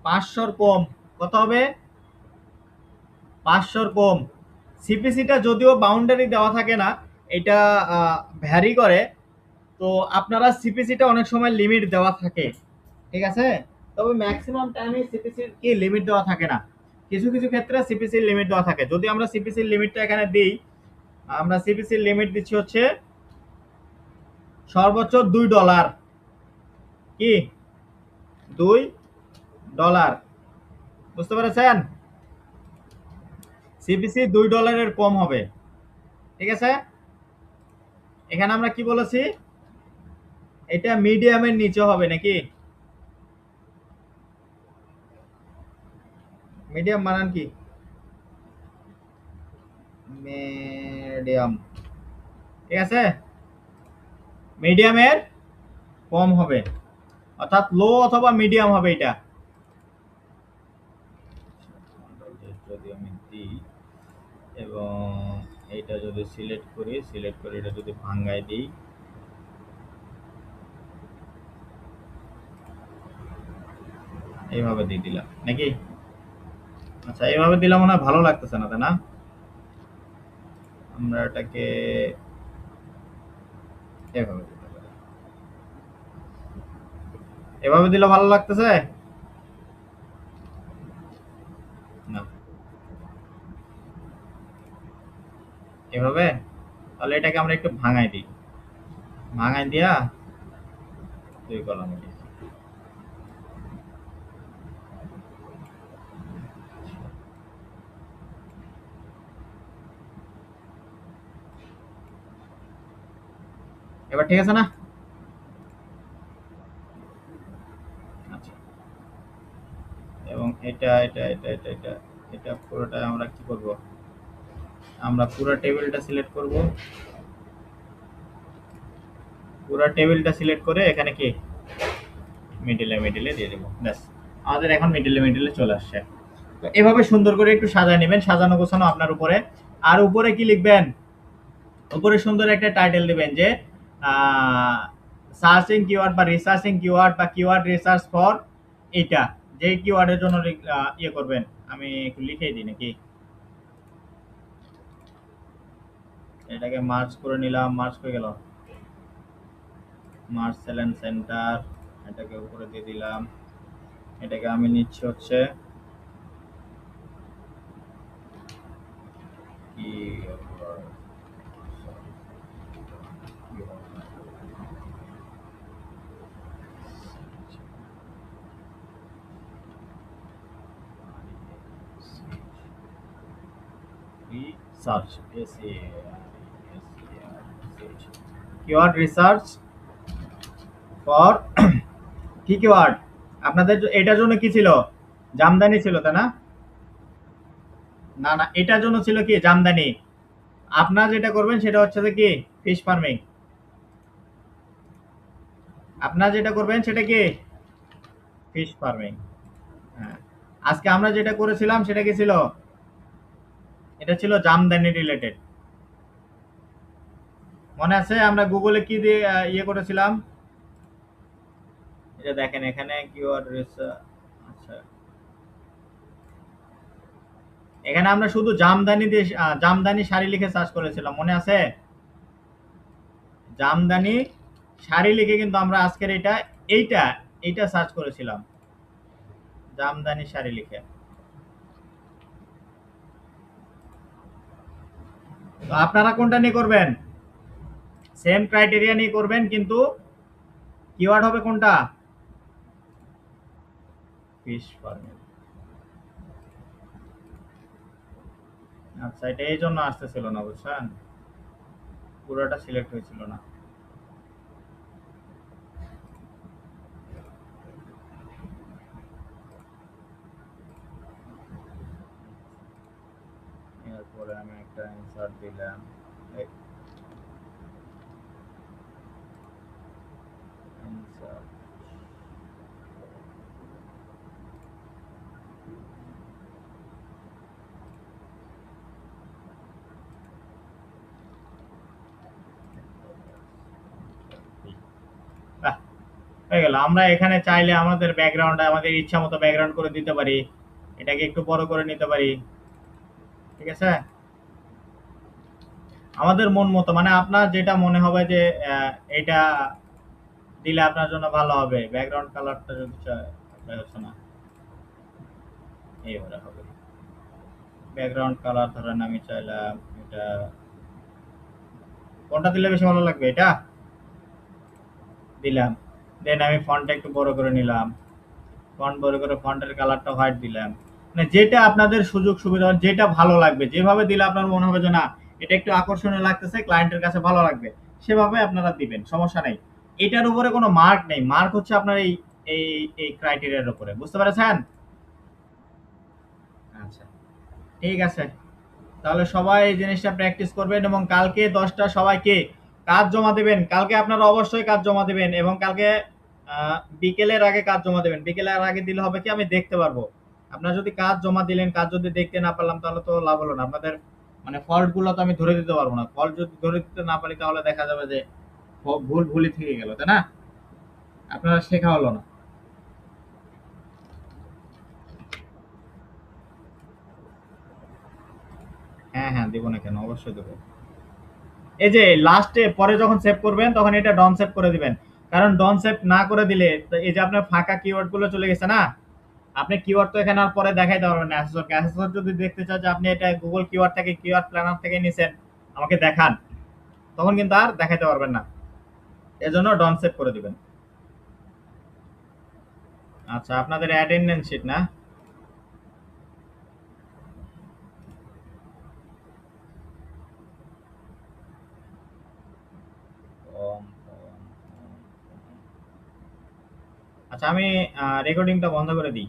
500-র কম। কত হবে 500-র কম। সিপিসিটা যদিও বাউন্ডারি দেওয়া থাকে না, এটা ভ্যারি করে, তো আপনারা সিপিসিটা অনেক সময় লিমিট দেওয়া থাকে, ঠিক আছে? তবে ম্যাক্সিমাম টাইমে সিপিসির কি লিমিট দেওয়া থাকে না, কিছু কিছু ক্ষেত্রে সিপিসির লিমিট দেওয়া থাকে। যদি আমরা সিপিসির লিমিটটা এখানে দিই, আমরা সিপিসির লিমিট দিচ্ছি হচ্ছে সর্বোচ্চ $2। কি $2, বুঝতে পেরেছেন? সিপিসি $2-এর কম হবে, ঠিক আছে? এখানে আমরা কি বলেছি, এটা মিডিয়ামের নিচে হবে নাকি? মিডিয়াম বানান কি মিডিয়াম, ঠিক আছে? মিডিয়ামের কম হবে, অর্থাৎ লো অথবা মিডিয়াম হবে এটা। যদি আমি দিই এবং এটা যদি সিলেক্ট করি, সিলেক্ট করে এটা যদি ভাঙ্গায় দিই, এইভাবে দিয়ে দিলাম নাকি? আচ্ছা এইভাবে দিলাম মনে হয় ভালো লাগতেছে না, তাই না? আমরা এটাকে এভাবে দিতে পারি। এভাবে দিলে ভালো লাগতেছে না? এভাবে? তাহলে এটাকে আমরা একটু ভাঙাই দিই, ভাঙাই দিয়া 2 কলাম দিই। এবার ঠিক আছে না? আচ্ছা, এবং এটা এটা এটা এটা এটা এটা পুরোটা আমরা কি করব, আমরা পুরো টেবিলটা সিলেক্ট করব। পুরো টেবিলটা সিলেক্ট করে এখানে কি মিডলে মিডলে দিয়ে দেবো, ব্যাস আমাদের এখন মিডলে মিডলে চলে আসছে। তো এভাবে সুন্দর করে একটু সাজায় নেবেন, সাজানো গোছানো আপনার উপরে। আর উপরে কি লিখবেন, উপরে সুন্দর একটা টাইটেল দিবেন যে সার্চিং কিওয়ার্ড বা রিসার্চিং কিওয়ার্ড বা কিওয়ার্ড রিসার্চ ফর এটা, যে কিওয়ার্ডের জন্য ইয়ে করবেন। আমি একটু লিখেই দিই নাকি, এটাকে মার্চ করে নিলাম, মার্চ হয়ে গেল, মার্চ সেল এন্ড সেন্টার, এটাকে উপরে দিয়ে দিলাম। এটাকে আমি নিচ্ছি হচ্ছে কি রিসার্চ, কিওয়ার্ড রিসার্চ ফর কি কিওয়ার্ড আপনাদের এটার জন্য কি ছিল, জামদানি ছিল তাই না? না না, এটার জন্য ছিল কি জামদানি। আপনার যেটা করবেন সেটা হচ্ছে যে কি ফিশ ফার্মিং। আপনার যেটা করবেন সেটা কি ফিশ ফার্মিং। হ্যাঁ, আজকে আমরা যেটা করেছিলাম সেটা কি ছিল, এটা ছিল জামদানি রিলেটেড। মনে আছে আমরা গুগলে কি দিয়ে ইয়ে করেছিলাম, এটা দেখেন এখানে কিওয়ার্ড রিসার্চ। আচ্ছা, এখানে আমরা শুধু জামদানি দিয়ে জামদানি শাড়ি লিখে সার্চ করেছিলাম, মনে আছে? জামদানি শাড়ি লিখে কিন্তু আমরা আজকের এটা এইটা এইটা সার্চ করেছিলাম, জামদানি শাড়ি লিখে। তো আপনারা কোনটা নিয়ে করবেন, সেম ক্রাইটেরিয়া নিয়ে করবেন, কিন্তু কিওয়ার্ড হবে কোনটা, ফিশ ফার্মিং। আচ্ছা, এটা এই জন্য আসতেছিল না বুঝছেন, পুরোটা সিলেক্ট হয়েছিল না। এরপরে আমি একটা ইনসার্ট দিলাম, insert। বাহ, হয়ে গেল। আমরা এখানে চাইলে আমাদের ব্যাকগ্রাউন্ড আমাদের ইচ্ছা মতো ব্যাকগ্রাউন্ড করে দিতে পারি, এটাকে একটু বড় করে নিতে পারি, ঠিক আছে? আমাদের মন মতো, মানে আপনার যেটা মনে হবে যে এটা দিলে আপনার জন্য ভালো হবে, ব্যাকগ্রাউন্ড কালারটা যদি চায়, হচ্ছে না এইভাবে হবে। ব্যাকগ্রাউন্ড কালার ধরেন আমি চাইলাম এটা, কোনটা দিলে বেশি ভালো লাগবে, এটা দিলাম। দেন আমি ফন্টটা একটু বড় করে নিলাম, ফন্ট বড় করে ফন্টের কালারটা হোয়াইট দিলাম। মানে যেটা আপনাদের সুযোগ সুবিধা, যেটা ভালো লাগবে, যেভাবে দিলে আপনার মনে হবে যে না এটা একটু আকর্ষণীয় লাগতেছে, ক্লায়েন্টের কাছে ভালো লাগবে, সেভাবে আপনারা দিবেন, সমস্যা নেই। এটার উপরে কোনো মার্ক নেই, মার্ক হচ্ছে আপনার এই এই এই ক্রাইটেরিয়ার উপরে, বুঝতে পেরেছেন? আচ্ছা, ঠিক আছে। তাহলে সবাই এই জিনিসটা প্র্যাকটিস করবেন এবং কালকে 10টা সবাইকে কাজ জমা দেবেন। কালকে আপনারা অবশ্যই কাজ জমা দেবেন এবং কালকে বিকেলের আগে কাজ জমা দেবেন। বিকেলের আগে দিলে হবে কি আমি দেখতে পারবো। আপনারা যদি কাজ জমা দিলেন, কাজ যদি দেখতে না পারলাম তাহলে তো লাভ হলো না। আপনাদের মানে ফল্ট গুলো তো আমি ধরে দিতে পারবো না। ফল্ট যদি ধরে দিতে না পারি তাহলে দেখা যাবে যে ভুলই থেকে গেল, তাই না? আপনারা শেখা হলো না। হ্যাঁ হ্যাঁ, দেবো না কেন, অবশ্যই দেবো। এই যে লাস্টে পরে যখন সেভ করবেন তখন এটা ডন সেভ করে দিবেন। কারণ ডন সেভ না করে দিলে তো এই যে আপনার ফাঁকা কিওয়ার্ড গুলো চলে গেছে না, আপনি কিওয়ার্ড তো এখানে আর পরে দেখাইতে পারবেন না। অ্যাসেসরকে অ্যাসেসর যদি দেখতে চায় যে আপনি এটা গুগল কিওয়ার্ড থেকে কিওয়ার্ড প্ল্যানার থেকে নিছেন, আমাকে দেখান, তখন কিন্তু আর দেখাইতে পারবেন না। এজন্য ডন সেভ করে দিবেন। আচ্ছা, আপনাদের অ্যাটেন্ডেন্স শিট না? আচ্ছা, আমি রেকর্ডিংটা বন্ধ করে দিই।